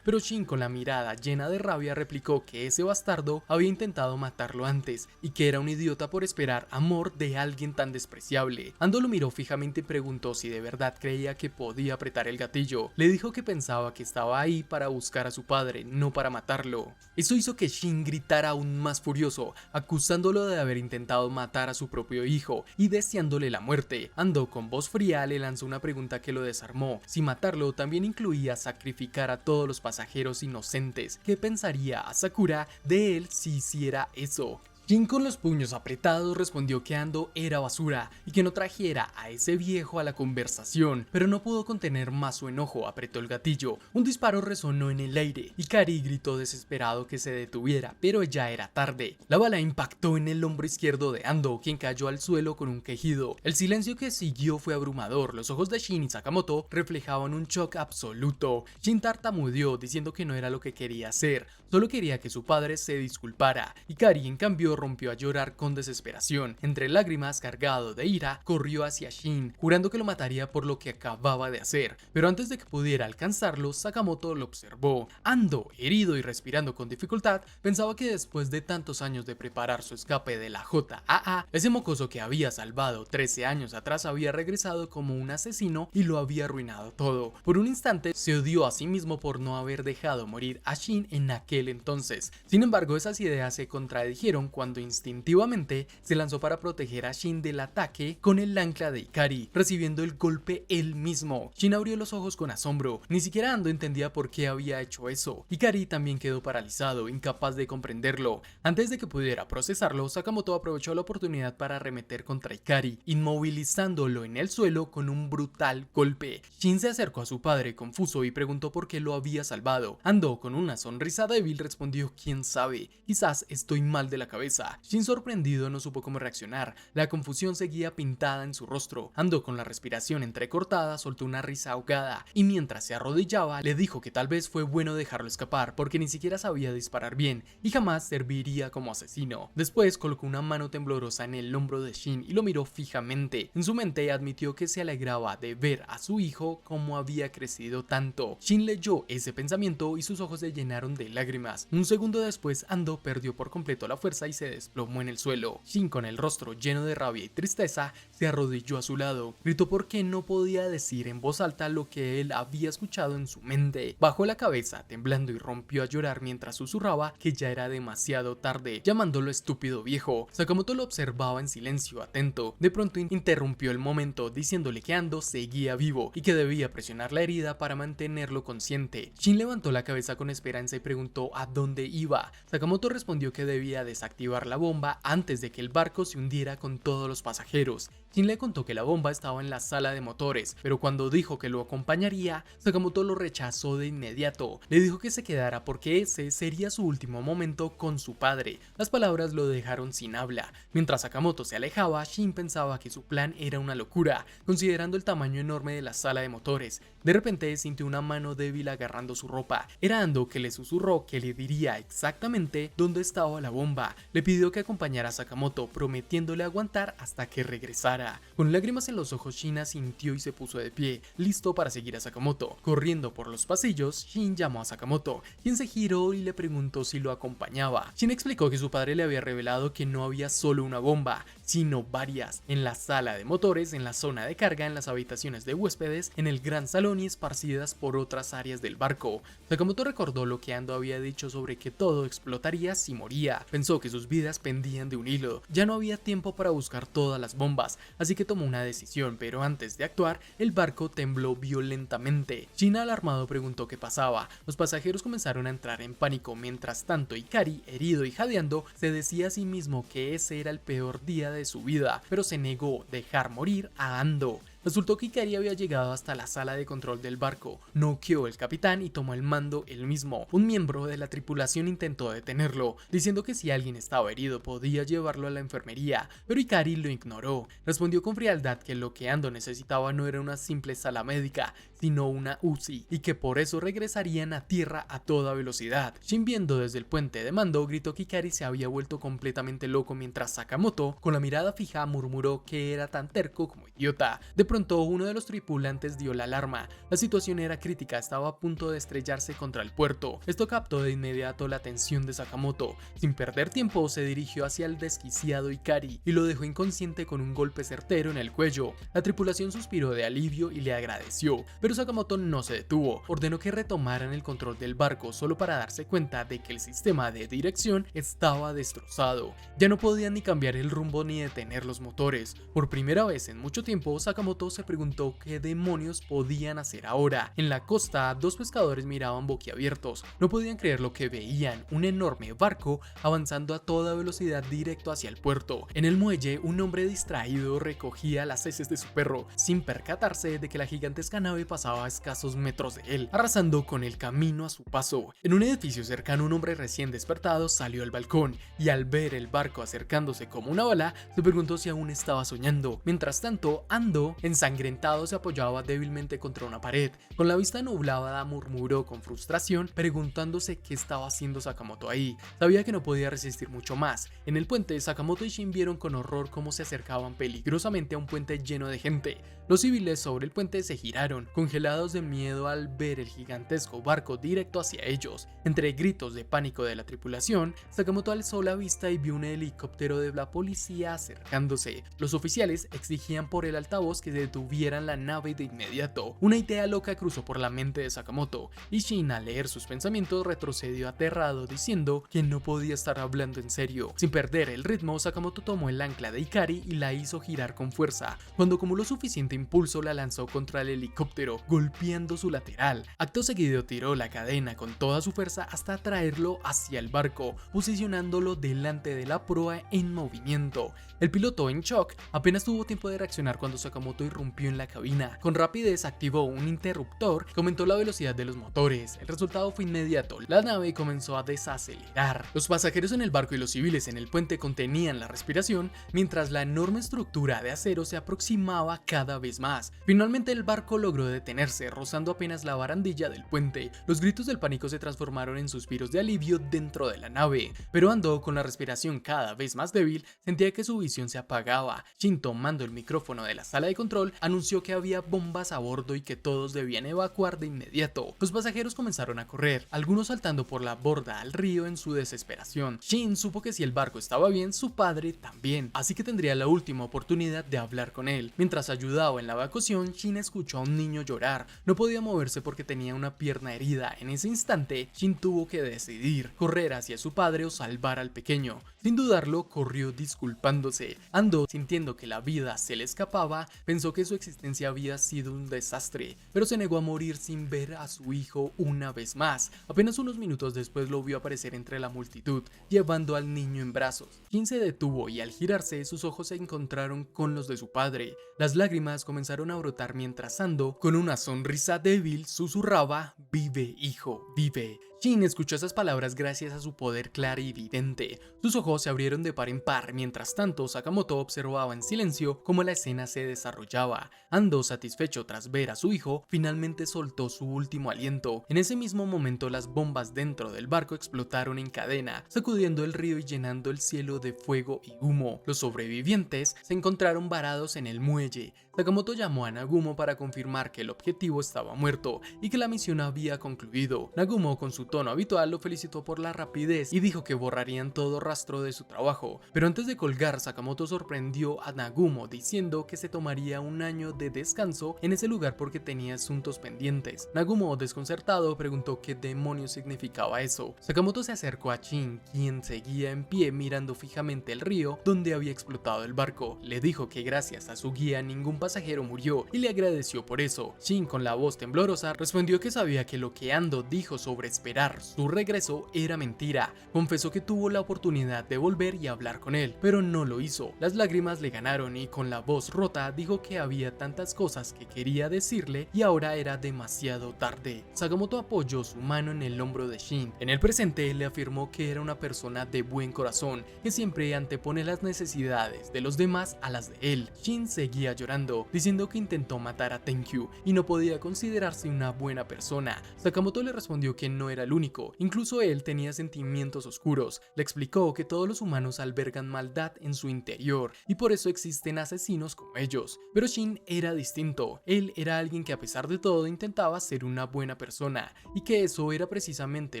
Pero Shin, con la mirada llena de rabia, replicó que ese bastardo había intentado matarlo antes y que era un idiota por esperar amor de alguien tan despreciable. Ando lo miró fijamente y preguntó si de verdad creía que podía apretar el gatillo. Le dijo que pensaba que estaba ahí para buscar a su padre, no para matarlo. Eso hizo que Shin gritara aún más furioso, acusándolo de haber intentado matar a su propio hijo y deseándole la muerte. Ando, con voz fría, le lanzó una pregunta que lo desarmó. Si matarlo también incluía sacrificar a todos los pasajeros inocentes, ¿qué pensaría Sakura de él si hiciera eso? Shin, con los puños apretados, respondió que Ando era basura y que no trajera a ese viejo a la conversación, pero no pudo contener más su enojo. Apretó el gatillo. Un disparo resonó en el aire. Ikari gritó desesperado que se detuviera, pero ya era tarde. La bala impactó en el hombro izquierdo de Ando, quien cayó al suelo con un quejido. El silencio que siguió fue abrumador. Los ojos de Shin y Sakamoto reflejaban un shock absoluto. Shin tartamudeó diciendo que no era lo que quería hacer, solo quería que su padre se disculpara. Ikari, en cambio, rompió a llorar con desesperación. Entre lágrimas, cargado de ira, corrió hacia Shin, jurando que lo mataría por lo que acababa de hacer. Pero antes de que pudiera alcanzarlo, Sakamoto lo observó. Ando, herido y respirando con dificultad, pensaba que después de tantos años de preparar su escape de la JAA, ese mocoso que había salvado 13 años atrás había regresado como un asesino y lo había arruinado todo. Por un instante se odió a sí mismo por no haber dejado morir a Shin en aquel entonces. Sin embargo, esas ideas se contradijeron cuando instintivamente se lanzó para proteger a Shin del ataque con el ancla de Ikari, recibiendo el golpe él mismo. Shin abrió los ojos con asombro. Ni siquiera Ando entendía por qué había hecho eso. Ikari también quedó paralizado, incapaz de comprenderlo. Antes de que pudiera procesarlo, Sakamoto aprovechó la oportunidad para arremeter contra Ikari, inmovilizándolo en el suelo con un brutal golpe. Shin se acercó a su padre confuso y preguntó por qué lo había salvado. Ando, con una sonrisa débil, respondió: quién sabe, quizás estoy mal de la cabeza. Shin, sorprendido, no supo cómo reaccionar. La confusión seguía pintada en su rostro. Ando, con la respiración entrecortada, soltó una risa ahogada y mientras se arrodillaba le dijo que tal vez fue bueno dejarlo escapar porque ni siquiera sabía disparar bien y jamás serviría como asesino. Después colocó una mano temblorosa en el hombro de Shin y lo miró fijamente. En su mente admitió que se alegraba de ver a su hijo como había crecido tanto. Shin leyó ese pensamiento y sus ojos se llenaron de lágrimas. Un segundo después, Ando perdió por completo la fuerza y se desplomó en el suelo. Shin, con el rostro lleno de rabia y tristeza, se arrodilló a su lado. Gritó porque no podía decir en voz alta lo que él había escuchado en su mente. Bajó la cabeza, temblando, y rompió a llorar mientras susurraba que ya era demasiado tarde, llamándolo estúpido viejo. Sakamoto lo observaba en silencio, atento. De pronto interrumpió el momento, diciéndole que Ando seguía vivo y que debía presionar la herida para mantenerlo consciente. Shin levantó la cabeza con esperanza y preguntó a dónde iba. Sakamoto respondió que debía desactivar la bomba antes de que el barco se hundiera con todos los pasajeros. Shin le contó que la bomba estaba en la sala de motores, pero cuando dijo que lo acompañaría, Sakamoto lo rechazó de inmediato. Le dijo que se quedara porque ese sería su último momento con su padre. Las palabras lo dejaron sin habla. Mientras Sakamoto se alejaba, Shin pensaba que su plan era una locura, considerando el tamaño enorme de la sala de motores. De repente sintió una mano débil agarrando su ropa. Era Ando, que le susurró que le diría exactamente dónde estaba la bomba. Le pidió que acompañara a Sakamoto, prometiéndole aguantar hasta que regresara. Con lágrimas en los ojos, Shin asintió y se puso de pie, listo para seguir a Sakamoto. Corriendo por los pasillos, Shin llamó a Sakamoto, quien se giró y le preguntó si lo acompañaba. Shin explicó que su padre le había revelado que no había solo una bomba, sino varias, en la sala de motores, en la zona de carga, en las habitaciones de huéspedes, en el gran salón y esparcidas por otras áreas del barco. Sakamoto recordó lo que Ando había dicho sobre que todo explotaría si moría. Pensó que sus vidas pendían de un hilo. Ya no había tiempo para buscar todas las bombas, así que tomó una decisión, pero antes de actuar, el barco tembló violentamente. Shin, alarmado, preguntó qué pasaba. Los pasajeros comenzaron a entrar en pánico. Mientras tanto, Ikari, herido y jadeando, se decía a sí mismo que ese era el peor día de su vida, pero se negó a dejar morir a Ando. Resultó que Ikari había llegado hasta la sala de control del barco, noqueó al capitán y tomó el mando él mismo. Un miembro de la tripulación intentó detenerlo, diciendo que si alguien estaba herido podía llevarlo a la enfermería, pero Ikari lo ignoró. Respondió con frialdad que lo que Ando necesitaba no era una simple sala médica, sino una UCI, y que por eso regresarían a tierra a toda velocidad. Shin, viendo desde el puente de mando, gritó que Ikari se había vuelto completamente loco, mientras Sakamoto, con la mirada fija, murmuró que era tan terco como idiota. De pronto, uno de los tripulantes dio la alarma. La situación era crítica, estaba a punto de estrellarse contra el puerto. Esto captó de inmediato la atención de Sakamoto. Sin perder tiempo, se dirigió hacia el desquiciado Ikari y lo dejó inconsciente con un golpe certero en el cuello. La tripulación suspiró de alivio y le agradeció, pero Sakamoto no se detuvo. Ordenó que retomaran el control del barco solo para darse cuenta de que el sistema de dirección estaba destrozado. Ya no podían ni cambiar el rumbo ni detener los motores. Por primera vez en mucho tiempo, Sakamoto se preguntó qué demonios podían hacer ahora. En la costa, dos pescadores miraban boquiabiertos. No podían creer lo que veían: un enorme barco avanzando a toda velocidad directo hacia el puerto. En el muelle, un hombre distraído recogía las heces de su perro, sin percatarse de que la gigantesca nave pasaba a escasos metros de él, arrasando con el camino a su paso. En un edificio cercano, un hombre recién despertado salió al balcón y, al ver el barco acercándose como una bala, se preguntó si aún estaba soñando. Mientras tanto, Ando, ensangrentado, se apoyaba débilmente contra una pared. Con la vista nublada, murmuró con frustración, preguntándose qué estaba haciendo Sakamoto ahí. Sabía que no podía resistir mucho más. En el puente, Sakamoto y Shin vieron con horror cómo se acercaban peligrosamente a un puente lleno de gente. Los civiles sobre el puente se giraron, congelados de miedo al ver el gigantesco barco directo hacia ellos. Entre gritos de pánico de la tripulación, Sakamoto alzó la vista y vio un helicóptero de la policía acercándose. Los oficiales exigían por el altavoz que detuvieran la nave de inmediato. Una idea loca cruzó por la mente de Sakamoto, y Shin, al leer sus pensamientos, retrocedió aterrado, diciendo que no podía estar hablando en serio. Sin perder el ritmo, Sakamoto tomó el ancla de Ikari y la hizo girar con fuerza. Cuando acumuló suficiente impulso, la lanzó contra el helicóptero, golpeando su lateral. Acto seguido, tiró la cadena con toda su fuerza hasta traerlo hacia el barco, posicionándolo delante de la proa en movimiento. El piloto, en shock, apenas tuvo tiempo de reaccionar cuando Sakamoto irrumpió en la cabina. Con rapidez activó un interruptor que aumentó la velocidad de los motores. El resultado fue inmediato: la nave comenzó a desacelerar. Los pasajeros en el barco y los civiles en el puente contenían la respiración mientras la enorme estructura de acero se aproximaba cada vez más. Finalmente, el barco logró detenerse, rozando apenas la barandilla del puente. Los gritos del pánico se transformaron en suspiros de alivio dentro de la nave, pero Ando, con la respiración cada vez más débil, sentía que su visión se apagaba. Shin, tomando el micrófono de la sala de control, anunció que había bombas a bordo y que todos debían evacuar de inmediato. Los pasajeros comenzaron a correr, algunos saltando por la borda al río en su desesperación. Shin supo que si el barco estaba bien, su padre también, así que tendría la última oportunidad de hablar con él. Mientras ayudaba en la evacuación, Shin escuchó a un niño llorar. No podía moverse porque tenía una pierna herida. En ese instante, Shin tuvo que decidir: correr hacia su padre o salvar al pequeño. Sin dudarlo, corrió disculpándose. Ando, sintiendo que la vida se le escapaba, pensó que su existencia había sido un desastre, pero se negó a morir sin ver a su hijo una vez más. Apenas unos minutos después lo vio aparecer entre la multitud, llevando al niño en brazos. Shin se detuvo y, al girarse, sus ojos se encontraron con los de su padre. Las lágrimas comenzaron a brotar mientras Ando, con una sonrisa débil, susurraba: "Vive, hijo, vive". Shin escuchó esas palabras gracias a su poder clarividente. Sus ojos se abrieron de par en par. Mientras tanto, Sakamoto observaba en silencio cómo la escena se desarrollaba. Ando, satisfecho tras ver a su hijo, finalmente soltó su último aliento. En ese mismo momento, las bombas dentro del barco explotaron en cadena, sacudiendo el río y llenando el cielo de fuego y humo. Los sobrevivientes se encontraron varados en el muelle. Sakamoto llamó a Nagumo para confirmar que el objetivo estaba muerto y que la misión había concluido. Nagumo, con su tono habitual lo felicitó por la rapidez y dijo que borrarían todo rastro de su trabajo, pero antes de colgar, Sakamoto sorprendió a Nagumo diciendo que se tomaría un año de descanso en ese lugar porque tenía asuntos pendientes. Nagumo, desconcertado, preguntó qué demonios significaba eso. Sakamoto se acercó a Shin, quien seguía en pie mirando fijamente el río donde había explotado el barco. Le dijo que gracias a su guía ningún pasajero murió y le agradeció por eso. Shin, con la voz temblorosa, respondió que sabía que lo que Ando dijo sobre esperar su regreso era mentira. Confesó que tuvo la oportunidad de volver y hablar con él, pero no lo hizo. Las lágrimas le ganaron y con la voz rota dijo que había tantas cosas que quería decirle y ahora era demasiado tarde. Sakamoto apoyó su mano en el hombro de Shin. En el presente le afirmó que era una persona de buen corazón, que siempre antepone las necesidades de los demás a las de él. Shin seguía llorando, diciendo que intentó matar a Tenkyu y no podía considerarse una buena persona. Sakamoto le respondió que no era el único, incluso él tenía sentimientos oscuros. Le explicó que todos los humanos albergan maldad en su interior y por eso existen asesinos como ellos. Pero Shin era distinto. Él era alguien que a pesar de todo intentaba ser una buena persona y que eso era precisamente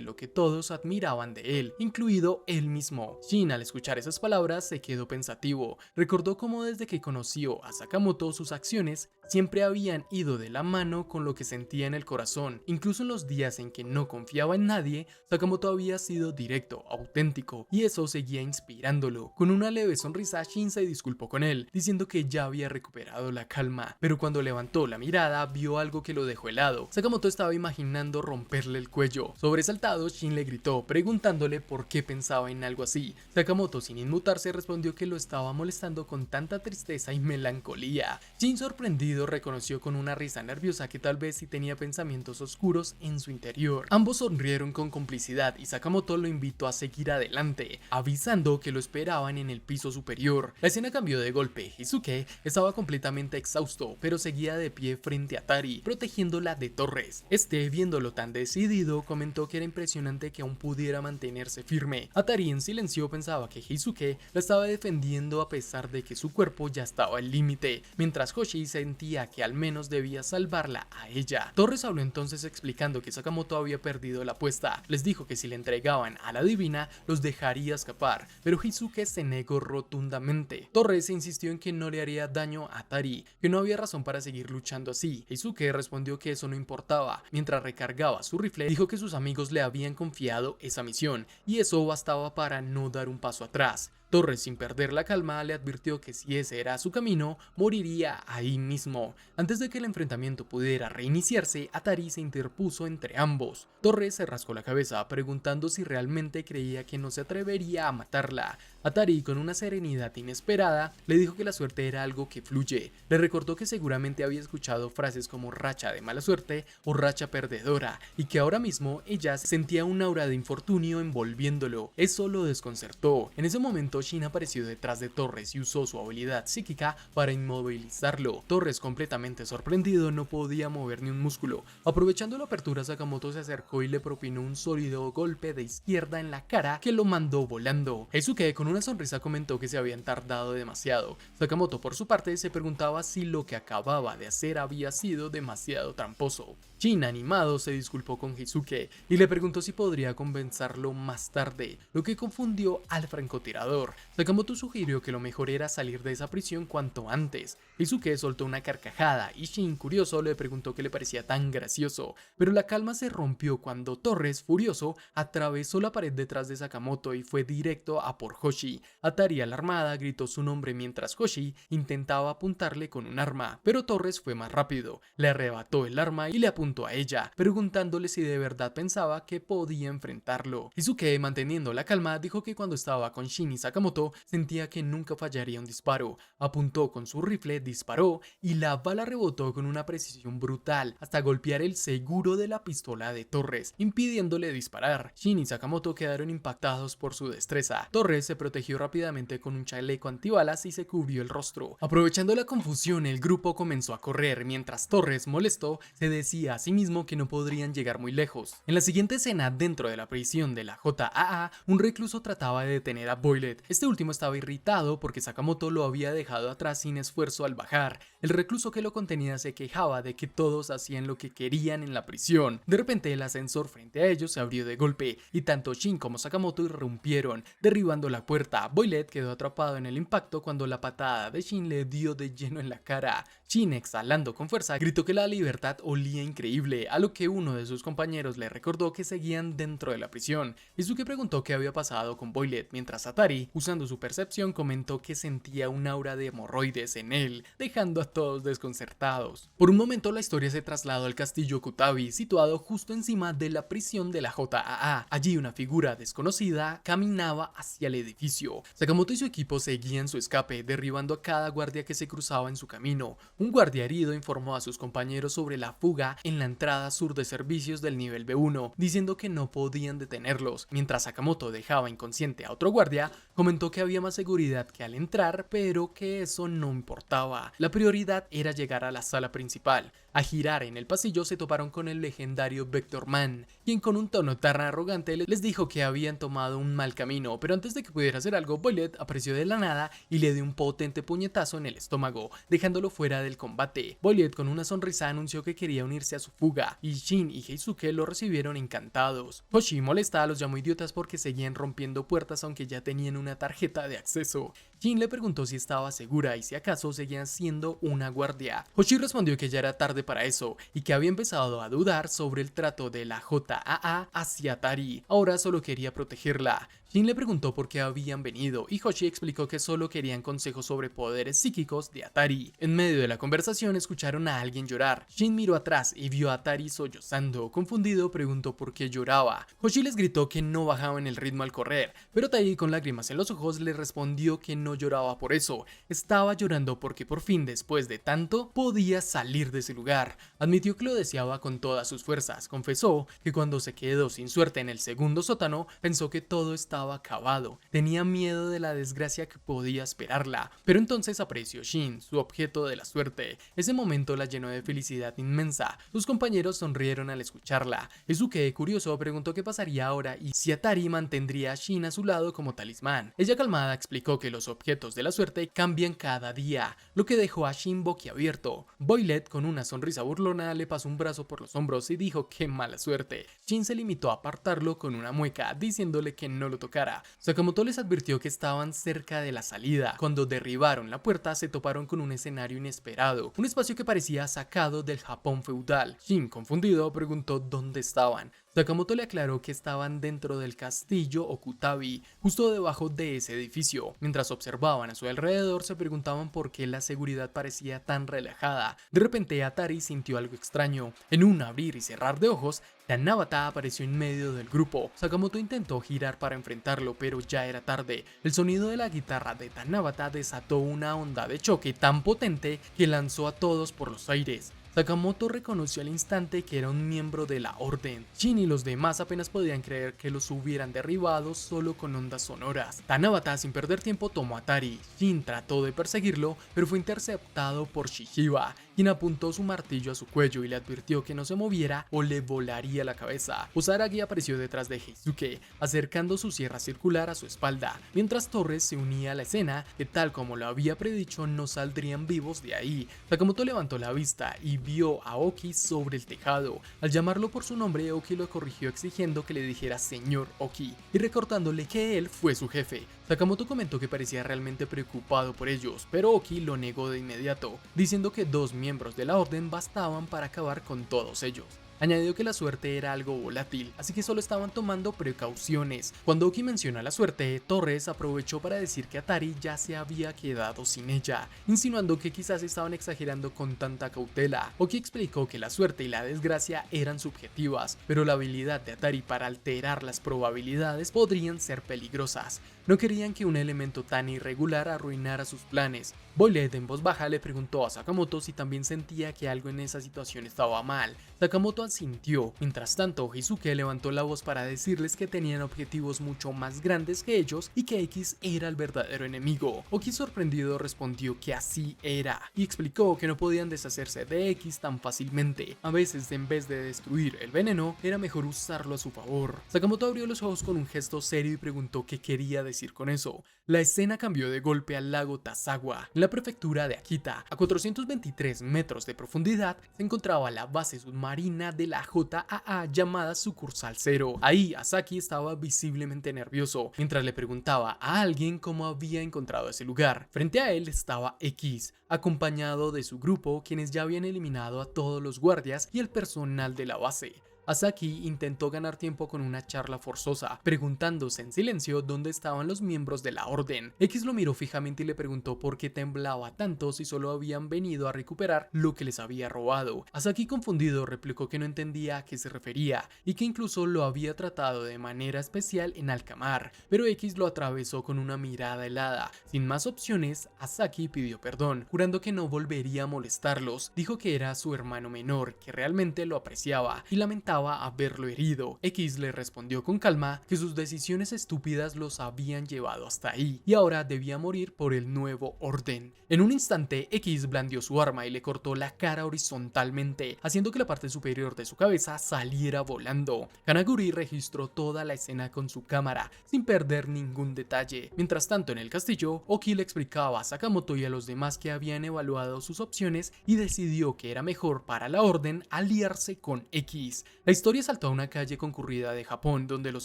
lo que todos admiraban de él, incluido él mismo. Shin, al escuchar esas palabras, se quedó pensativo. Recordó cómo desde que conoció a Sakamoto sus acciones siempre habían ido de la mano con lo que sentía en el corazón. Incluso en los días en que no confiaba en nadie, Sakamoto había sido directo, auténtico, y eso seguía inspirándolo. Con una leve sonrisa, Shin se disculpó con él, diciendo que ya había recuperado la calma, pero cuando levantó la mirada vio algo que lo dejó helado. Sakamoto estaba imaginando romperle el cuello. Sobresaltado, Shin le gritó, preguntándole por qué pensaba en algo así. Sakamoto, sin inmutarse, respondió que lo estaba molestando con tanta tristeza y melancolía. Shin, sorprendido, reconoció con una risa nerviosa que tal vez sí tenía pensamientos oscuros en su interior. Ambos sonrieron con complicidad y Sakamoto lo invitó a seguir adelante, avisando que lo esperaban en el piso superior. La escena cambió de golpe. Hisuke estaba completamente exhausto, pero seguía de pie frente a Tari, protegiéndola de Torres. Este, viéndolo tan decidido, comentó que era impresionante que aún pudiera mantenerse firme. Atari en silencio pensaba que Hisuke la estaba defendiendo a pesar de que su cuerpo ya estaba al límite, mientras Hoshi sentía que al menos debía salvarla a ella. Torres habló entonces explicando que Sakamoto había perdido la apuesta. Les dijo que si le entregaban a la divina, los dejaría escapar, pero Hisuke se negó rotundamente. Torres insistió en que no le haría daño a Tari, que no había razón para seguir luchando así. Hisuke respondió que eso no importaba. Mientras recargaba su rifle, dijo que sus amigos le habían confiado esa misión, y eso bastaba para no dar un paso atrás. Torres, sin perder la calma, le advirtió que si ese era su camino, moriría ahí mismo. Antes de que el enfrentamiento pudiera reiniciarse, Atari se interpuso entre ambos. Torres se rascó la cabeza, preguntando si realmente creía que no se atrevería a matarla. Atari, con una serenidad inesperada, le dijo que la suerte era algo que fluye. Le recordó que seguramente había escuchado frases como racha de mala suerte o racha perdedora, y que ahora mismo ella sentía un aura de infortunio envolviéndolo. Eso lo desconcertó. En ese momento, Shin apareció detrás de Torres y usó su habilidad psíquica para inmovilizarlo. Torres, completamente sorprendido, no podía mover ni un músculo. Aprovechando la apertura, Sakamoto se acercó y le propinó un sólido golpe de izquierda en la cara que lo mandó volando. Hisuke, con una sonrisa, comentó que se habían tardado demasiado. Sakamoto, por su parte, se preguntaba si lo que acababa de hacer había sido demasiado tramposo. Shin, animado, se disculpó con Hisuke y le preguntó si podría compensarlo más tarde, lo que confundió al francotirador. Sakamoto sugirió que lo mejor era salir de esa prisión cuanto antes. Hisuke soltó una carcajada y Shin, curioso, le preguntó qué le parecía tan gracioso, pero la calma se rompió cuando Torres, furioso, atravesó la pared detrás de Sakamoto y fue directo a por Hoshi. Atari, alarmada, gritó su nombre mientras Hoshi intentaba apuntarle con un arma, pero Torres fue más rápido, le arrebató el arma y le apuntó a ella, preguntándole si de verdad pensaba que podía enfrentarlo. Hisuke, manteniendo la calma, dijo que cuando estaba con Shin y Sakamoto sentía que nunca fallaría un disparo. Apuntó con su rifle, disparó y la bala rebotó con una precisión brutal hasta golpear el seguro de la pistola de Torres, impidiéndole disparar. Shin y Sakamoto quedaron impactados por su destreza. Torres se protegió protegió rápidamente con un chaleco antibalas y se cubrió el rostro. Aprovechando la confusión, el grupo comenzó a correr, mientras Torres, molesto, se decía a sí mismo que no podrían llegar muy lejos. En la siguiente escena, dentro de la prisión de la JAA, un recluso trataba de detener a Boylet. Este último estaba irritado porque Sakamoto lo había dejado atrás sin esfuerzo al bajar. El recluso que lo contenía se quejaba de que todos hacían lo que querían en la prisión. De repente, el ascensor frente a ellos se abrió de golpe y tanto Shin como Sakamoto irrumpieron, derribando la puerta. Boylet quedó atrapado en el impacto cuando la patada de Shin le dio de lleno en la cara. Shin, exhalando con fuerza, gritó que la libertad olía increíble, a lo que uno de sus compañeros le recordó que seguían dentro de la prisión. Izuki preguntó qué había pasado con Boylet, mientras Atari, usando su percepción, comentó que sentía un aura de hemorroides en él, dejando a todos desconcertados. Por un momento la historia se trasladó al castillo Kutabi, situado justo encima de la prisión de la JAA. Allí una figura desconocida caminaba hacia el edificio. Sakamoto y su equipo seguían su escape, derribando a cada guardia que se cruzaba en su camino. Un guardia herido informó a sus compañeros sobre la fuga en la entrada sur de servicios del nivel B1, diciendo que no podían detenerlos. Mientras Sakamoto dejaba inconsciente a otro guardia, comentó que había más seguridad que al entrar, pero que eso no importaba. La prioridad era llegar a la sala principal. A girar en el pasillo se toparon con el legendario Vector Man, quien con un tono tan arrogante les dijo que habían tomado un mal camino, pero antes de que pudiera hacer algo, Boylet apareció de la nada y le dio un potente puñetazo en el estómago, dejándolo fuera del combate. Boylet con una sonrisa anunció que quería unirse a su fuga, y Shin y Heisuke lo recibieron encantados. Hoshi, molesta, los llamó idiotas porque seguían rompiendo puertas aunque ya tenían una tarjeta de acceso. Shin le preguntó si estaba segura y si acaso seguían siendo una guardia. Hoshi respondió que ya era tarde para eso y que había empezado a dudar sobre el trato de la JAA hacia Tari. Ahora solo quería protegerla. Shin le preguntó por qué habían venido y Hoshi explicó que solo querían consejos sobre poderes psíquicos de Atari. En medio de la conversación escucharon a alguien llorar. Shin miró atrás y vio a Atari sollozando. Confundido, preguntó por qué lloraba. Hoshi les gritó que no bajaban el ritmo al correr, pero Atari con lágrimas en los ojos le respondió que no lloraba por eso, estaba llorando porque por fin, después de tanto, podía salir de ese lugar. Admitió que lo deseaba con todas sus fuerzas. Confesó que cuando se quedó sin suerte en el segundo sótano, pensó que todo estaba acabado. Tenía miedo de la desgracia que podía esperarla, pero entonces apreció Shin, su objeto de la suerte. Ese momento la llenó de felicidad inmensa. Sus compañeros sonrieron al escucharla. Izuki, curioso, preguntó qué pasaría ahora y si Atari mantendría a Shin a su lado como talismán. Ella, calmada, explicó que los objetos de la suerte cambian cada día, lo que dejó a Shin boquiabierto. Boylet, con una sonrisa burlona, le pasó un brazo por los hombros y dijo qué mala suerte. Shin se limitó a apartarlo con una mueca, diciéndole que no lo tocara. Sakamoto les advirtió que estaban cerca de la salida. Cuando derribaron la puerta, se toparon con un escenario inesperado, un espacio que parecía sacado del Japón feudal. Shin, confundido, preguntó dónde estaban. Sakamoto le aclaró que estaban dentro del castillo Okutabi, justo debajo de ese edificio. Mientras observaban a su alrededor, se preguntaban por qué la seguridad parecía tan relajada. De repente, Atari sintió algo extraño. En un abrir y cerrar de ojos, Tanabata apareció en medio del grupo. Sakamoto intentó girar para enfrentarlo, pero ya era tarde. El sonido de la guitarra de Tanabata desató una onda de choque tan potente que lanzó a todos por los aires. Sakamoto reconoció al instante que era un miembro de la Orden. Shin y los demás apenas podían creer que los hubieran derribado solo con ondas sonoras. Tanabata, sin perder tiempo, tomó a Atari. Shin trató de perseguirlo, pero fue interceptado por Shishiba, quien apuntó su martillo a su cuello y le advirtió que no se moviera o le volaría la cabeza. Usaragi apareció detrás de Heisuke, acercando su sierra circular a su espalda, mientras Torres se unía a la escena, que tal como lo había predicho no saldrían vivos de ahí. Sakamoto levantó la vista y vio a Oki sobre el tejado. Al llamarlo por su nombre, Oki lo corrigió exigiendo que le dijera señor Oki y recordándole que él fue su jefe. Sakamoto comentó que parecía realmente preocupado por ellos, pero Oki lo negó de inmediato, diciendo que 2 miembros de la orden bastaban para acabar con todos ellos. Añadió que la suerte era algo volátil, así que solo estaban tomando precauciones. Cuando Oki menciona la suerte, Torres aprovechó para decir que Atari ya se había quedado sin ella, insinuando que quizás estaban exagerando con tanta cautela. Oki explicó que la suerte y la desgracia eran subjetivas, pero la habilidad de Atari para alterar las probabilidades podrían ser peligrosas. No querían que un elemento tan irregular arruinara sus planes. Boylet en voz baja le preguntó a Sakamoto si también sentía que algo en esa situación estaba mal. Sakamoto asintió. Mientras tanto, Heisuke levantó la voz para decirles que tenían objetivos mucho más grandes que ellos y que X era el verdadero enemigo. Oki, sorprendido, respondió que así era y explicó que no podían deshacerse de X tan fácilmente. A veces, en vez de destruir el veneno, era mejor usarlo a su favor. Sakamoto abrió los ojos con un gesto serio y preguntó qué quería decir con eso. La escena cambió de golpe al lago Tazawa. En la prefectura de Akita, a 423 metros de profundidad, se encontraba la base submarina de la JAA llamada Sucursal Cero. Ahí, Asaki estaba visiblemente nervioso, mientras le preguntaba a alguien cómo había encontrado ese lugar. Frente a él estaba X, acompañado de su grupo, quienes ya habían eliminado a todos los guardias y el personal de la base. Asaki intentó ganar tiempo con una charla forzosa, preguntándose en silencio dónde estaban los miembros de la orden. X lo miró fijamente y le preguntó por qué temblaba tanto si solo habían venido a recuperar lo que les había robado. Asaki, confundido, replicó que no entendía a qué se refería y que incluso lo había tratado de manera especial en alta mar, pero X lo atravesó con una mirada helada. Sin más opciones, Asaki pidió perdón, jurando que no volvería a molestarlos. Dijo que era su hermano menor, que realmente lo apreciaba y lamentaba haberlo herido. X le respondió con calma que sus decisiones estúpidas los habían llevado hasta ahí y ahora debía morir por el nuevo orden. En un instante, X blandió su arma y le cortó la cara horizontalmente, haciendo que la parte superior de su cabeza saliera volando. Kanaguri registró toda la escena con su cámara, sin perder ningún detalle. Mientras tanto, en el castillo, Oki le explicaba a Sakamoto y a los demás que habían evaluado sus opciones y decidió que era mejor para la orden aliarse con X. La historia saltó a una calle concurrida de Japón, donde los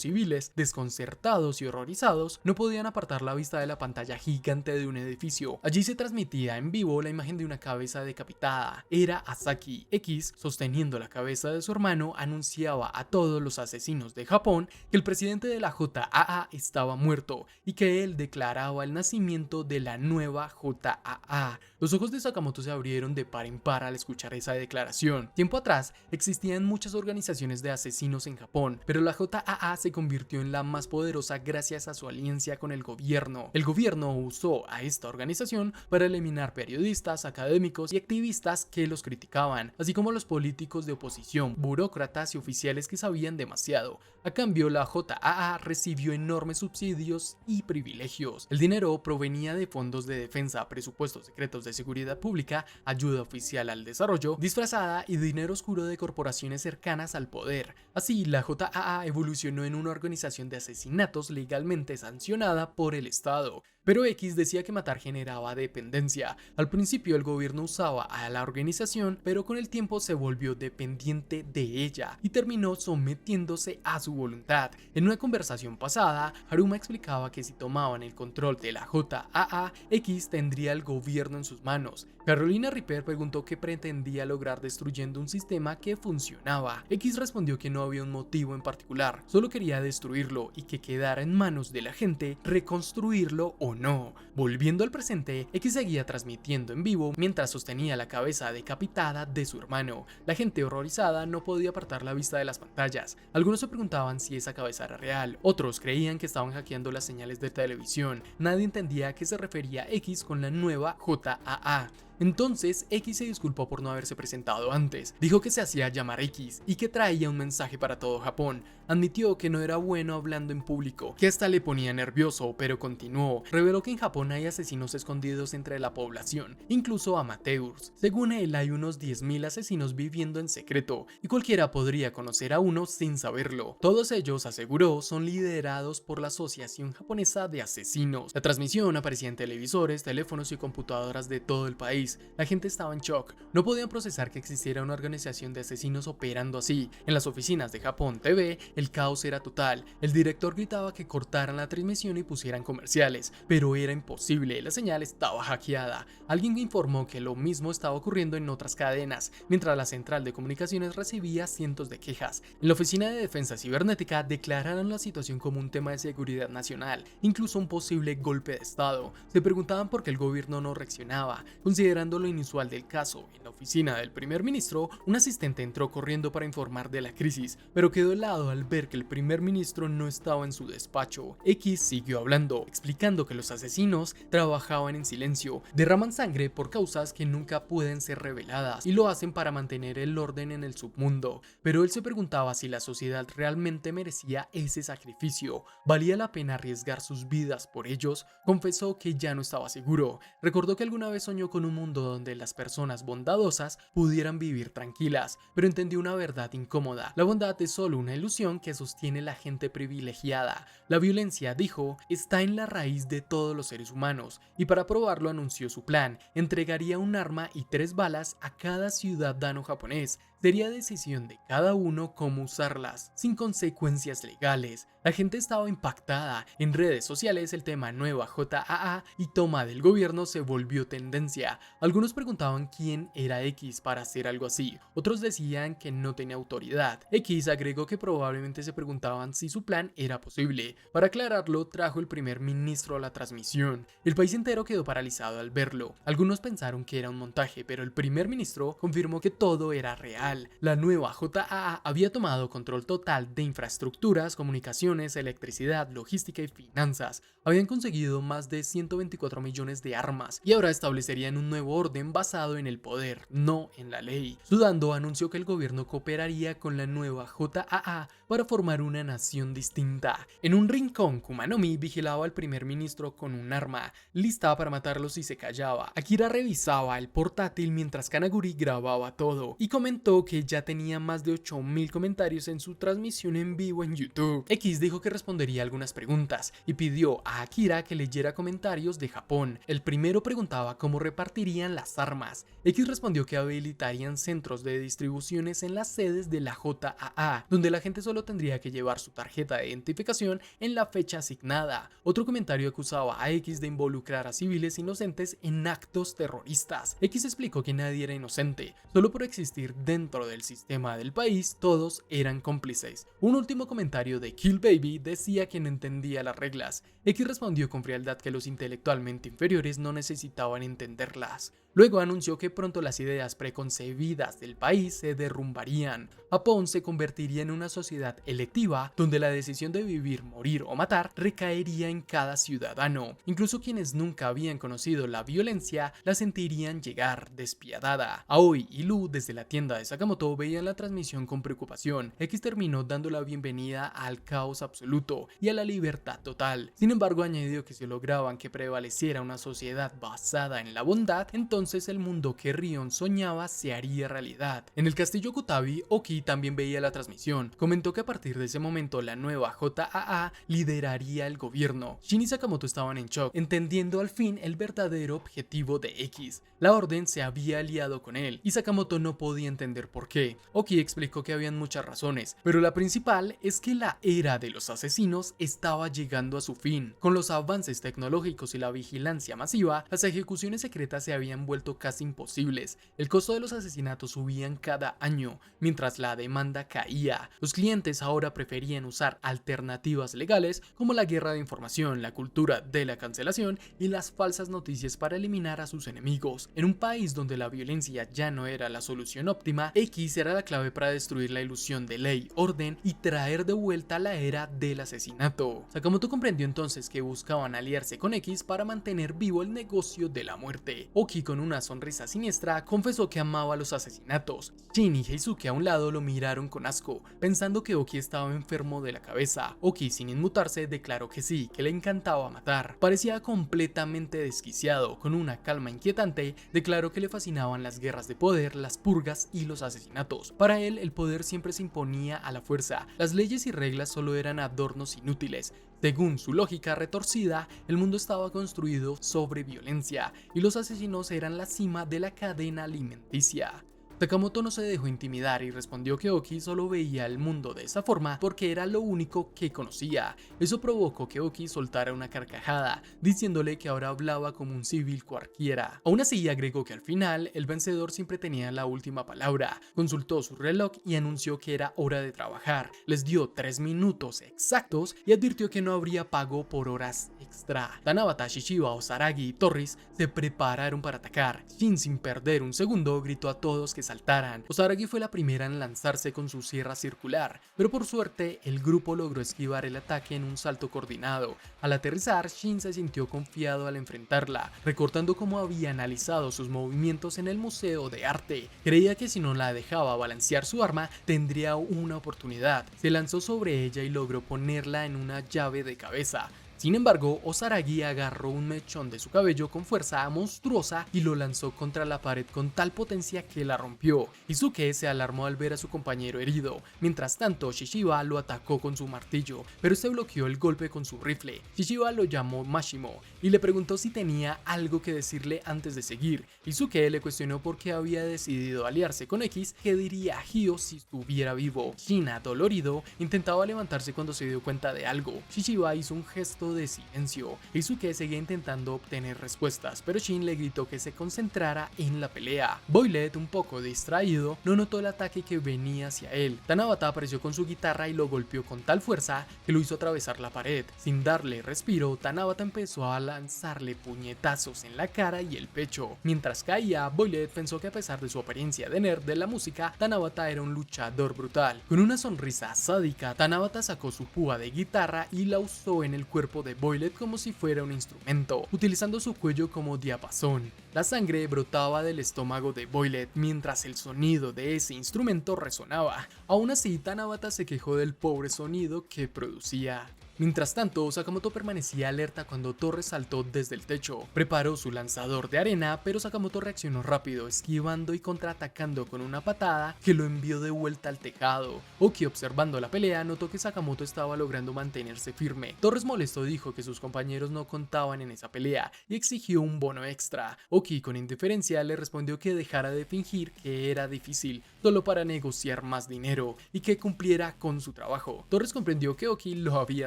civiles, desconcertados y horrorizados, no podían apartar la vista de la pantalla gigante de un edificio. Allí se transmitía en vivo la imagen de una cabeza decapitada. Era Asaki. X, sosteniendo la cabeza de su hermano, anunciaba a todos los asesinos de Japón que el presidente de la JAA estaba muerto y que él declaraba el nacimiento de la nueva JAA. Los ojos de Sakamoto se abrieron de par en par al escuchar esa declaración. Tiempo atrás, existían muchas organizaciones de asesinos en Japón, pero la JAA se convirtió en la más poderosa gracias a su alianza con el gobierno. El gobierno usó a esta organización para eliminar periodistas, académicos y activistas que los criticaban, así como los políticos de oposición, burócratas y oficiales que sabían demasiado. A cambio, la JAA recibió enormes subsidios y privilegios. El dinero provenía de fondos de defensa, presupuestos secretos de seguridad pública, ayuda oficial al desarrollo, disfrazada y dinero oscuro de corporaciones cercanas al poder. Así, la JAA evolucionó en una organización de asesinatos legalmente sancionada por el Estado. Pero X decía que matar generaba dependencia. Al principio el gobierno usaba a la organización, pero con el tiempo se volvió dependiente de ella y terminó sometiéndose a su voluntad. En una conversación pasada, Haruma explicaba que si tomaban el control de la JAA, X tendría el gobierno en sus manos. Carolina Reaper preguntó qué pretendía lograr destruyendo un sistema que funcionaba. X respondió que no había un motivo en particular, solo quería destruirlo y que quedara en manos de la gente reconstruirlo o no. Volviendo al presente, X seguía transmitiendo en vivo mientras sostenía la cabeza decapitada de su hermano. La gente horrorizada no podía apartar la vista de las pantallas. Algunos se preguntaban si esa cabeza era real, otros creían que estaban hackeando las señales de televisión. Nadie entendía a qué se refería X con la nueva JAA. Entonces, X se disculpó por no haberse presentado antes. Dijo que se hacía llamar X y que traía un mensaje para todo Japón. Admitió que no era bueno hablando en público, que hasta le ponía nervioso, pero continuó. Reveló que en Japón hay asesinos escondidos entre la población, incluso amateurs. Según él, hay unos 10.000 asesinos viviendo en secreto, y cualquiera podría conocer a uno sin saberlo. Todos ellos, aseguró, son liderados por la Asociación Japonesa de Asesinos. La transmisión aparecía en televisores, teléfonos y computadoras de todo el país. La gente estaba en shock. No podían procesar que existiera una organización de asesinos operando así. En las oficinas de Japón TV, el caos era total. El director gritaba que cortaran la transmisión y pusieran comerciales, pero era imposible, la señal estaba hackeada. Alguien informó que lo mismo estaba ocurriendo en otras cadenas, mientras la central de comunicaciones recibía cientos de quejas. En la Oficina de Defensa Cibernética declararon la situación como un tema de seguridad nacional, incluso un posible golpe de estado. Se preguntaban por qué el gobierno no reaccionaba, considerando Considerando lo inusual del caso, en la oficina del primer ministro, un asistente entró corriendo para informar de la crisis, pero quedó helado al ver que el primer ministro no estaba en su despacho. X siguió hablando, explicando que los asesinos trabajaban en silencio, derraman sangre por causas que nunca pueden ser reveladas y lo hacen para mantener el orden en el submundo. Pero él se preguntaba si la sociedad realmente merecía ese sacrificio. ¿Valía la pena arriesgar sus vidas por ellos? Confesó que ya no estaba seguro. Recordó que alguna vez soñó con un mundo donde las personas bondadosas pudieran vivir tranquilas, pero entendió una verdad incómoda. La bondad es solo una ilusión que sostiene la gente privilegiada. La violencia, dijo, está en la raíz de todos los seres humanos, y para probarlo anunció su plan. Entregaría un arma y 3 balas a cada ciudadano japonés. Sería decisión de cada uno cómo usarlas, sin consecuencias legales. La gente estaba impactada. En redes sociales el tema nueva JAA y toma del gobierno se volvió tendencia. Algunos preguntaban quién era X para hacer algo así. Otros decían que no tenía autoridad. X agregó que probablemente se preguntaban si su plan era posible. Para aclararlo, trajo el primer ministro a la transmisión. El país entero quedó paralizado al verlo. Algunos pensaron que era un montaje, pero el primer ministro confirmó que todo era real. La nueva JAA había tomado control total de infraestructuras, comunicaciones, electricidad, logística y finanzas. Habían conseguido más de 124 millones de armas y ahora establecerían un nuevo orden basado en el poder, no en la ley. Sudando anunció que el gobierno cooperaría con la nueva JAA para formar una nación distinta. En un rincón, Kumanomi vigilaba al primer ministro con un arma, lista para matarlo si se callaba. Akira revisaba el portátil mientras Kanaguri grababa todo y comentó que ya tenía más de 8.000 comentarios en su transmisión en vivo en YouTube. X dijo que respondería algunas preguntas y pidió a Akira que leyera comentarios de Japón. El primero preguntaba cómo repartirían las armas. X respondió que habilitarían centros de distribuciones en las sedes de la JAA, donde la gente solo tendría que llevar su tarjeta de identificación en la fecha asignada. Otro comentario acusaba a X de involucrar a civiles inocentes en actos terroristas. X explicó que nadie era inocente, solo por existir dentro del sistema del país, todos eran cómplices. Un último comentario de Kill Baby decía que no entendía las reglas. X respondió con frialdad que los intelectualmente inferiores no necesitaban entenderlas. Luego anunció que pronto las ideas preconcebidas del país se derrumbarían. Japón se convertiría en una sociedad electiva donde la decisión de vivir, morir o matar recaería en cada ciudadano. Incluso quienes nunca habían conocido la violencia la sentirían llegar despiadada. Aoi y Lu desde la tienda de Sakamoto veían la transmisión con preocupación. X terminó dando la bienvenida al caos absoluto y a la libertad total. Sin embargo, añadió que si lograban que prevaleciera una sociedad basada en la bondad, entonces el mundo que Rion soñaba se haría realidad. En el castillo Kutabi, Oki también veía la transmisión. Comentó que a partir de ese momento la nueva JAA lideraría el gobierno. Shin y Sakamoto estaban en shock, entendiendo al fin el verdadero objetivo de X. La orden se había aliado con él y Sakamoto no podía entender por qué. Oki explicó que habían muchas razones, pero la principal es que la era de los asesinos estaba llegando a su fin. Con los avances tecnológicos y la vigilancia masiva, las ejecuciones secretas se habían vuelto casi imposibles. El costo de los asesinatos subían cada año, mientras la demanda caía. Los clientes ahora preferían usar alternativas legales como la guerra de información, la cultura de la cancelación y las falsas noticias para eliminar a sus enemigos. En un país donde la violencia ya no era la solución óptima, X era la clave para destruir la ilusión de ley, orden y traer de vuelta la era del asesinato. Sakamoto comprendió entonces que buscaban aliarse con X para mantener vivo el negocio de la muerte. Oki, con una sonrisa siniestra, confesó que amaba los asesinatos. Shin y Heisuke a un lado lo miraron con asco, pensando que Oki estaba enfermo de la cabeza. Oki, sin inmutarse, declaró que sí, que le encantaba matar. Parecía completamente desquiciado. Con una calma inquietante, declaró que le fascinaban las guerras de poder, las purgas y los asesinatos. Para él, el poder siempre se imponía a la fuerza. Las leyes y reglas solo eran adornos inútiles. Según su lógica retorcida, el mundo estaba construido sobre violencia y los asesinos eran la cima de la cadena alimenticia. Sakamoto no se dejó intimidar y respondió que Oki solo veía el mundo de esa forma porque era lo único que conocía. Eso provocó que Oki soltara una carcajada, diciéndole que ahora hablaba como un civil cualquiera. Aún así agregó que al final el vencedor siempre tenía la última palabra, consultó su reloj y anunció que era hora de trabajar. Les dio 3 minutos exactos y advirtió que no habría pago por horas extra. Tanabata, Shishiba, Osaragi y Torres se prepararon para atacar. Shin, sin perder un segundo, gritó a todos que saltaran. Osaragi fue la primera en lanzarse con su sierra circular, pero por suerte el grupo logró esquivar el ataque en un salto coordinado. Al aterrizar, Shin se sintió confiado al enfrentarla, recordando cómo había analizado sus movimientos en el Museo de Arte. Creía que si no la dejaba balancear su arma, tendría una oportunidad. Se lanzó sobre ella y logró ponerla en una llave de cabeza. Sin embargo, Osaragi agarró un mechón de su cabello con fuerza monstruosa y lo lanzó contra la pared con tal potencia que la rompió. Izuke se alarmó al ver a su compañero herido. Mientras tanto, Shishiba lo atacó con su martillo, pero este bloqueó el golpe con su rifle. Shishiba lo llamó Mashimo y le preguntó si tenía algo que decirle antes de seguir. Izuke le cuestionó por qué había decidido aliarse con X, que diría Hyo si estuviera vivo. Shina, dolorido, intentaba levantarse cuando se dio cuenta de algo. Shishiba hizo un gesto de silencio. Izuke seguía intentando obtener respuestas, pero Shin le gritó que se concentrara en la pelea. Boylet, un poco distraído, no notó el ataque que venía hacia él. Tanabata apareció con su guitarra y lo golpeó con tal fuerza que lo hizo atravesar la pared. Sin darle respiro, Tanabata empezó a lanzarle puñetazos en la cara y el pecho. Mientras caía, Boylet pensó que a pesar de su apariencia de nerd de la música, Tanabata era un luchador brutal. Con una sonrisa sádica, Tanabata sacó su púa de guitarra y la usó en el cuerpo de Boylet como si fuera un instrumento, utilizando su cuello como diapasón. La sangre brotaba del estómago de Boylet mientras el sonido de ese instrumento resonaba. Aún así, Tanabata se quejó del pobre sonido que producía. Mientras tanto, Sakamoto permanecía alerta cuando Torres saltó desde el techo. Preparó su lanzador de arena, pero Sakamoto reaccionó rápido, esquivando y contraatacando con una patada que lo envió de vuelta al tejado. Oki, observando la pelea, notó que Sakamoto estaba logrando mantenerse firme. Torres, molesto, dijo que sus compañeros no contaban en esa pelea y exigió un bono extra. Oki, con indiferencia, le respondió que dejara de fingir que era difícil, solo para negociar más dinero y que cumpliera con su trabajo. Torres comprendió que Oki lo había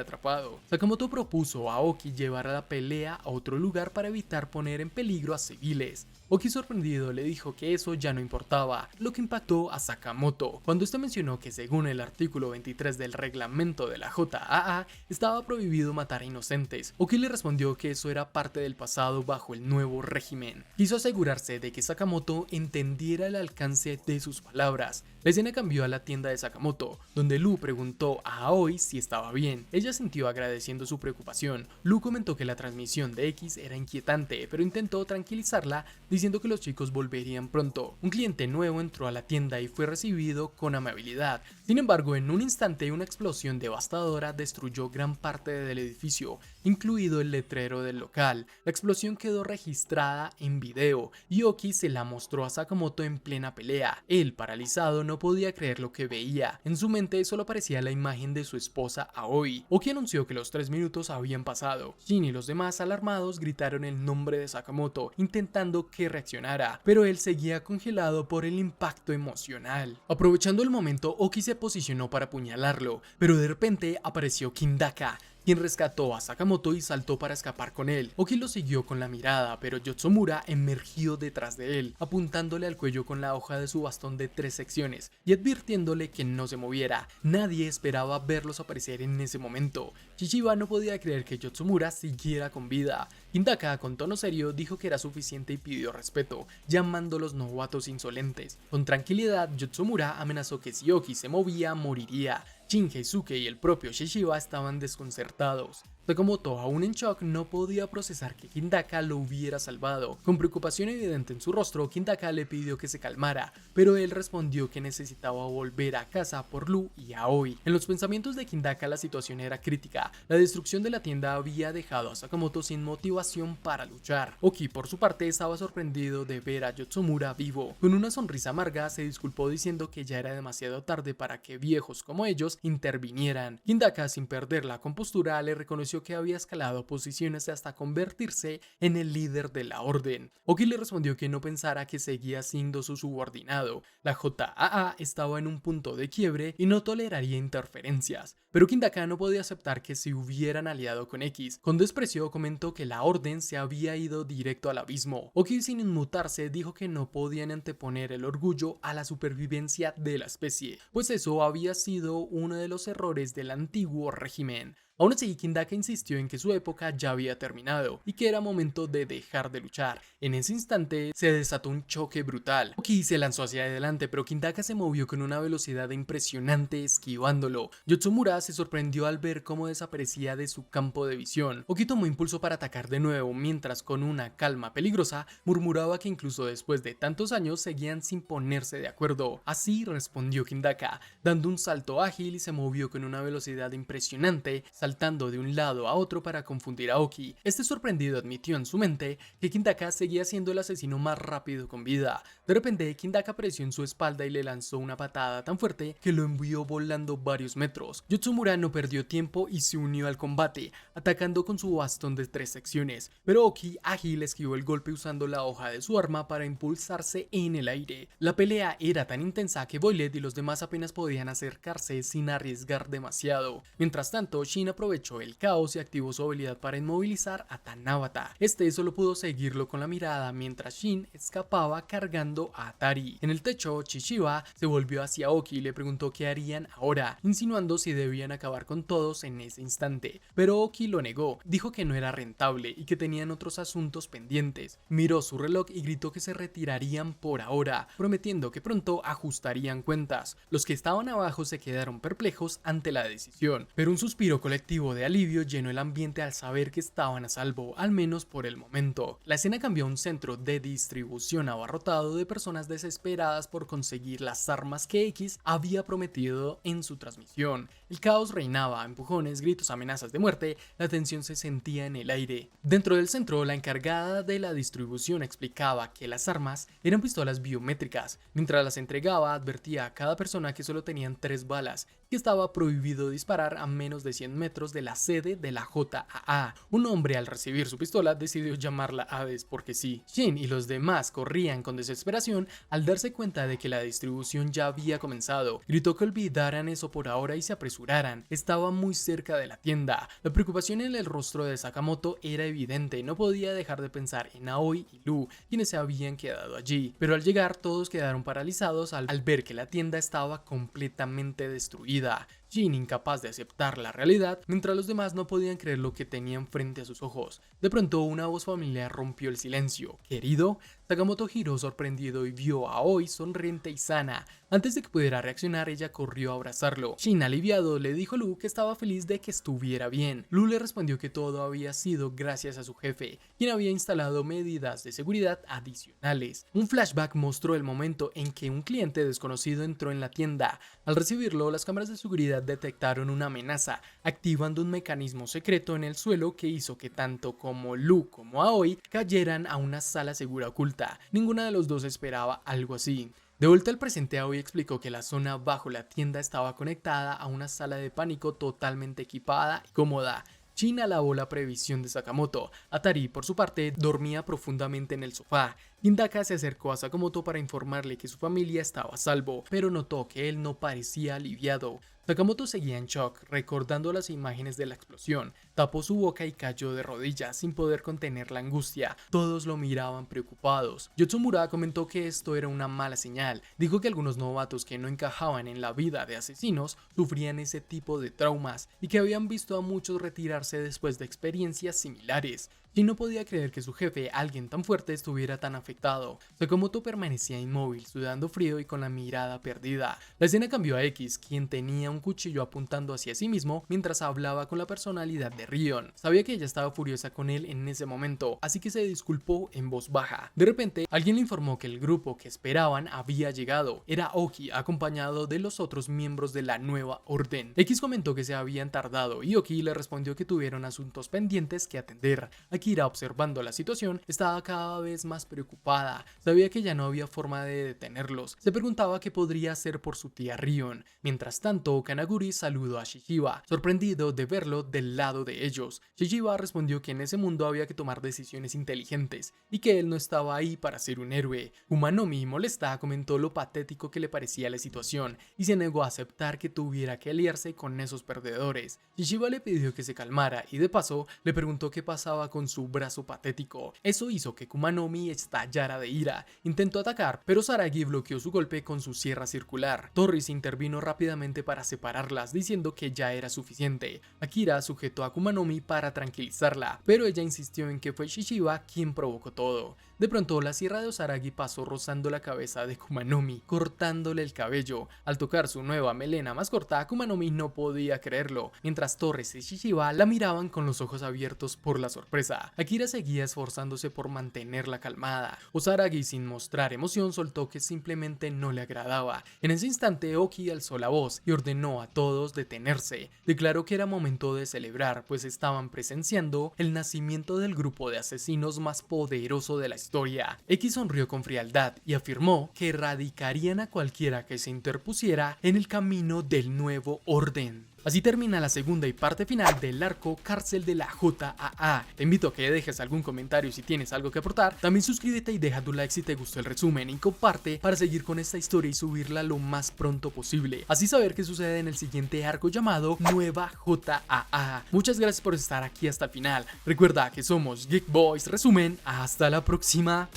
atrapado. Sakamoto propuso a Oki llevar la pelea a otro lugar para evitar poner en peligro a civiles. Oki, sorprendido, le dijo que eso ya no importaba, lo que impactó a Sakamoto cuando este mencionó que según el artículo 23 del reglamento de la JAA estaba prohibido matar a inocentes. Oki le respondió que eso era parte del pasado bajo el nuevo régimen. Quiso asegurarse de que Sakamoto entendiera el alcance de sus palabras. La escena cambió a la tienda de Sakamoto, donde Lu preguntó a Aoi si estaba bien. Ella sintió agradeciendo su preocupación. Lu comentó que la transmisión de X era inquietante, pero intentó tranquilizarla diciendo que los chicos volverían pronto. Un cliente nuevo entró a la tienda y fue recibido con amabilidad. Sin embargo, en un instante una explosión devastadora destruyó gran parte del edificio, incluido el letrero del local. La explosión quedó registrada en video y Oki se la mostró a Sakamoto en plena pelea. Él, paralizado, no podía creer lo que veía. En su mente solo aparecía la imagen de su esposa Aoi. Oki anunció que los 3 minutos habían pasado. Shin y los demás, alarmados, gritaron el nombre de Sakamoto, intentando que reaccionara, pero él seguía congelado por el impacto emocional. Aprovechando el momento, Oki se posicionó para apuñalarlo, pero de repente apareció Kindaka, quien rescató a Sakamoto y saltó para escapar con él. Oki lo siguió con la mirada, pero Yotsumura emergió detrás de él, apuntándole al cuello con la hoja de su bastón de 3 secciones y advirtiéndole que no se moviera. Nadie esperaba verlos aparecer en ese momento. Shishiba no podía creer que Yotsumura siguiera con vida. Hindaka, con tono serio, dijo que era suficiente y pidió respeto, llamándolos novatos insolentes. Con tranquilidad, Yotsumura amenazó que si Oki se movía, moriría. Shin, Heisuke y el propio Shishiba estaban desconcertados. Sakamoto, aún en shock, no podía procesar que Hindaka lo hubiera salvado. Con preocupación evidente en su rostro, Hindaka le pidió que se calmara, pero él respondió que necesitaba volver a casa por Lu y Aoi. En los pensamientos de Hindaka la situación era crítica. La destrucción de la tienda había dejado a Sakamoto sin motivación para luchar. Oki, por su parte, estaba sorprendido de ver a Yotsumura vivo. Con una sonrisa amarga, se disculpó diciendo que ya era demasiado tarde para que viejos como ellos intervinieran. Hindaka, sin perder la compostura, le reconoció reconoció que había escalado posiciones hasta convertirse en el líder de la orden. Oki le respondió que no pensara que seguía siendo su subordinado. La JAA estaba en un punto de quiebre y no toleraría interferencias, pero Kindaka no podía aceptar que se hubieran aliado con X. Con desprecio comentó que la orden se había ido directo al abismo. Oki, sin inmutarse, dijo que no podían anteponer el orgullo a la supervivencia de la especie, pues eso había sido uno de los errores del antiguo régimen. Aún así, Kindaka insistió en que su época ya había terminado y que era momento de dejar de luchar. En ese instante se desató un choque brutal. Oki se lanzó hacia adelante, pero Kindaka se movió con una velocidad impresionante esquivándolo. Yotsumura se sorprendió al ver cómo desaparecía de su campo de visión. Oki tomó impulso para atacar de nuevo, mientras con una calma peligrosa murmuraba que incluso después de tantos años seguían sin ponerse de acuerdo. Así respondió Kindaka, dando un salto ágil y se movió con una velocidad impresionante, saltando de un lado a otro para confundir a Oki. Este sorprendido admitió en su mente que Kindaka seguía siendo el asesino más rápido con vida. De repente, Kindaka apareció en su espalda y le lanzó una patada tan fuerte que lo envió volando varios metros. Yotsumura no perdió tiempo y se unió al combate, atacando con su bastón de 3 secciones, pero Oki ágil esquivó el golpe usando la hoja de su arma para impulsarse en el aire. La pelea era tan intensa que Violet y los demás apenas podían acercarse sin arriesgar demasiado. Mientras tanto, Shin aprovechó el caos y activó su habilidad para inmovilizar a Tanabata. Este solo pudo seguirlo con la mirada mientras Shin escapaba cargando a Atari. En el techo, Chishiba se volvió hacia Oki y le preguntó qué harían ahora, insinuando si debían acabar con todos en ese instante. Pero Oki lo negó, dijo que no era rentable y que tenían otros asuntos pendientes. Miró su reloj y gritó que se retirarían por ahora, prometiendo que pronto ajustarían cuentas. Los que estaban abajo se quedaron perplejos ante la decisión, pero un suspiro colectivo de alivio llenó el ambiente al saber que estaban a salvo, al menos por el momento. La escena cambió a un centro de distribución abarrotado de personas desesperadas por conseguir las armas que X había prometido en su transmisión. El caos reinaba, empujones, gritos, amenazas de muerte, la tensión se sentía en el aire. Dentro del centro, la encargada de la distribución explicaba que las armas eran pistolas biométricas. Mientras las entregaba, advertía a cada persona que solo tenían 3 balas, que estaba prohibido disparar a menos de 100 metros de la sede de la JAA. Un hombre, al recibir su pistola, decidió llamarla Hades porque sí. Shin y los demás corrían con desesperación al darse cuenta de que la distribución ya había comenzado. Gritó que olvidaran eso por ahora y se apresuraran. Estaba muy cerca de la tienda. La preocupación en el rostro de Sakamoto era evidente. No podía dejar de pensar en Aoi y Lu, quienes se habían quedado allí. Pero al llegar, todos quedaron paralizados al ver que la tienda estaba completamente destruida. Shin, incapaz de aceptar la realidad, mientras los demás no podían creer lo que tenían frente a sus ojos. De pronto, una voz familiar rompió el silencio. ¿Querido? Sakamoto giró sorprendido y vio a Aoi sonriente y sana. Antes de que pudiera reaccionar, ella corrió a abrazarlo. Shin, aliviado, le dijo a Lu que estaba feliz de que estuviera bien. Lu le respondió que todo había sido gracias a su jefe, quien había instalado medidas de seguridad adicionales. Un flashback mostró el momento en que un cliente desconocido entró en la tienda. Al recibirlo, las cámaras de seguridad detectaron una amenaza, activando un mecanismo secreto en el suelo que hizo que tanto como Lu como Aoi cayeran a una sala segura oculta. Ninguna de los dos esperaba algo así. De vuelta al presente, Aoi explicó que la zona bajo la tienda estaba conectada a una sala de pánico totalmente equipada y cómoda. Shin alabó la previsión de Sakamoto. Atari, por su parte, dormía profundamente en el sofá. Kindaka se acercó a Sakamoto para informarle que su familia estaba a salvo, pero notó que él no parecía aliviado. Sakamoto seguía en shock, recordando las imágenes de la explosión. Tapó su boca y cayó de rodillas, sin poder contener la angustia. Todos lo miraban preocupados. Yotsumura comentó que esto era una mala señal. Dijo que algunos novatos que no encajaban en la vida de asesinos sufrían ese tipo de traumas y que habían visto a muchos retirarse después de experiencias similares. Shin no podía creer que su jefe, alguien tan fuerte, estuviera tan afectado. Sakamoto permanecía inmóvil, sudando frío y con la mirada perdida. La escena cambió a X, quien tenía un cuchillo apuntando hacia sí mismo mientras hablaba con la personalidad de Rion. Sabía que ella estaba furiosa con él en ese momento, así que se disculpó en voz baja. De repente, alguien le informó que el grupo que esperaban había llegado. Era Oki, acompañado de los otros miembros de la nueva orden. X comentó que se habían tardado y Oki le respondió que tuvieron asuntos pendientes que atender. Aquí Akira, observando la situación, estaba cada vez más preocupada. Sabía que ya no había forma de detenerlos. Se preguntaba qué podría hacer por su tía Rion. Mientras tanto, Kanaguri saludó a Shichiba, sorprendido de verlo del lado de ellos. Shichiba respondió que en ese mundo había que tomar decisiones inteligentes y que él no estaba ahí para ser un héroe. Kumanomi, molesta, comentó lo patético que le parecía la situación y se negó a aceptar que tuviera que aliarse con esos perdedores. Shichiba le pidió que se calmara y de paso le preguntó qué pasaba con su brazo patético. Eso hizo que Kumanomi estallara de ira. Intentó atacar, pero Saragi bloqueó su golpe con su sierra circular. Torris intervino rápidamente para separarlas, diciendo que ya era suficiente. Akira sujetó a Kumanomi para tranquilizarla, pero ella insistió en que fue Shichiba quien provocó todo. De pronto, la sierra de Osaragi pasó rozando la cabeza de Kumanomi, cortándole el cabello. Al tocar su nueva melena más corta, Kumanomi no podía creerlo, mientras Torres y Shichiba la miraban con los ojos abiertos por la sorpresa. Akira seguía esforzándose por mantenerla calmada. Osaragi, sin mostrar emoción, soltó que simplemente no le agradaba. En ese instante, Oki alzó la voz y ordenó a todos detenerse. Declaró que era momento de celebrar, pues estaban presenciando el nacimiento del grupo de asesinos más poderoso de la historia. X sonrió con frialdad y afirmó que erradicarían a cualquiera que se interpusiera en el camino del nuevo orden. Así termina la segunda y parte final del arco Cárcel de la JAA. Te invito a que dejes algún comentario si tienes algo que aportar. También suscríbete y deja tu like si te gustó el resumen y comparte para seguir con esta historia y subirla lo más pronto posible. Así saber qué sucede en el siguiente arco llamado Nueva JAA. Muchas gracias por estar aquí hasta el final. Recuerda que somos Geek Boys Resumen. Hasta la próxima.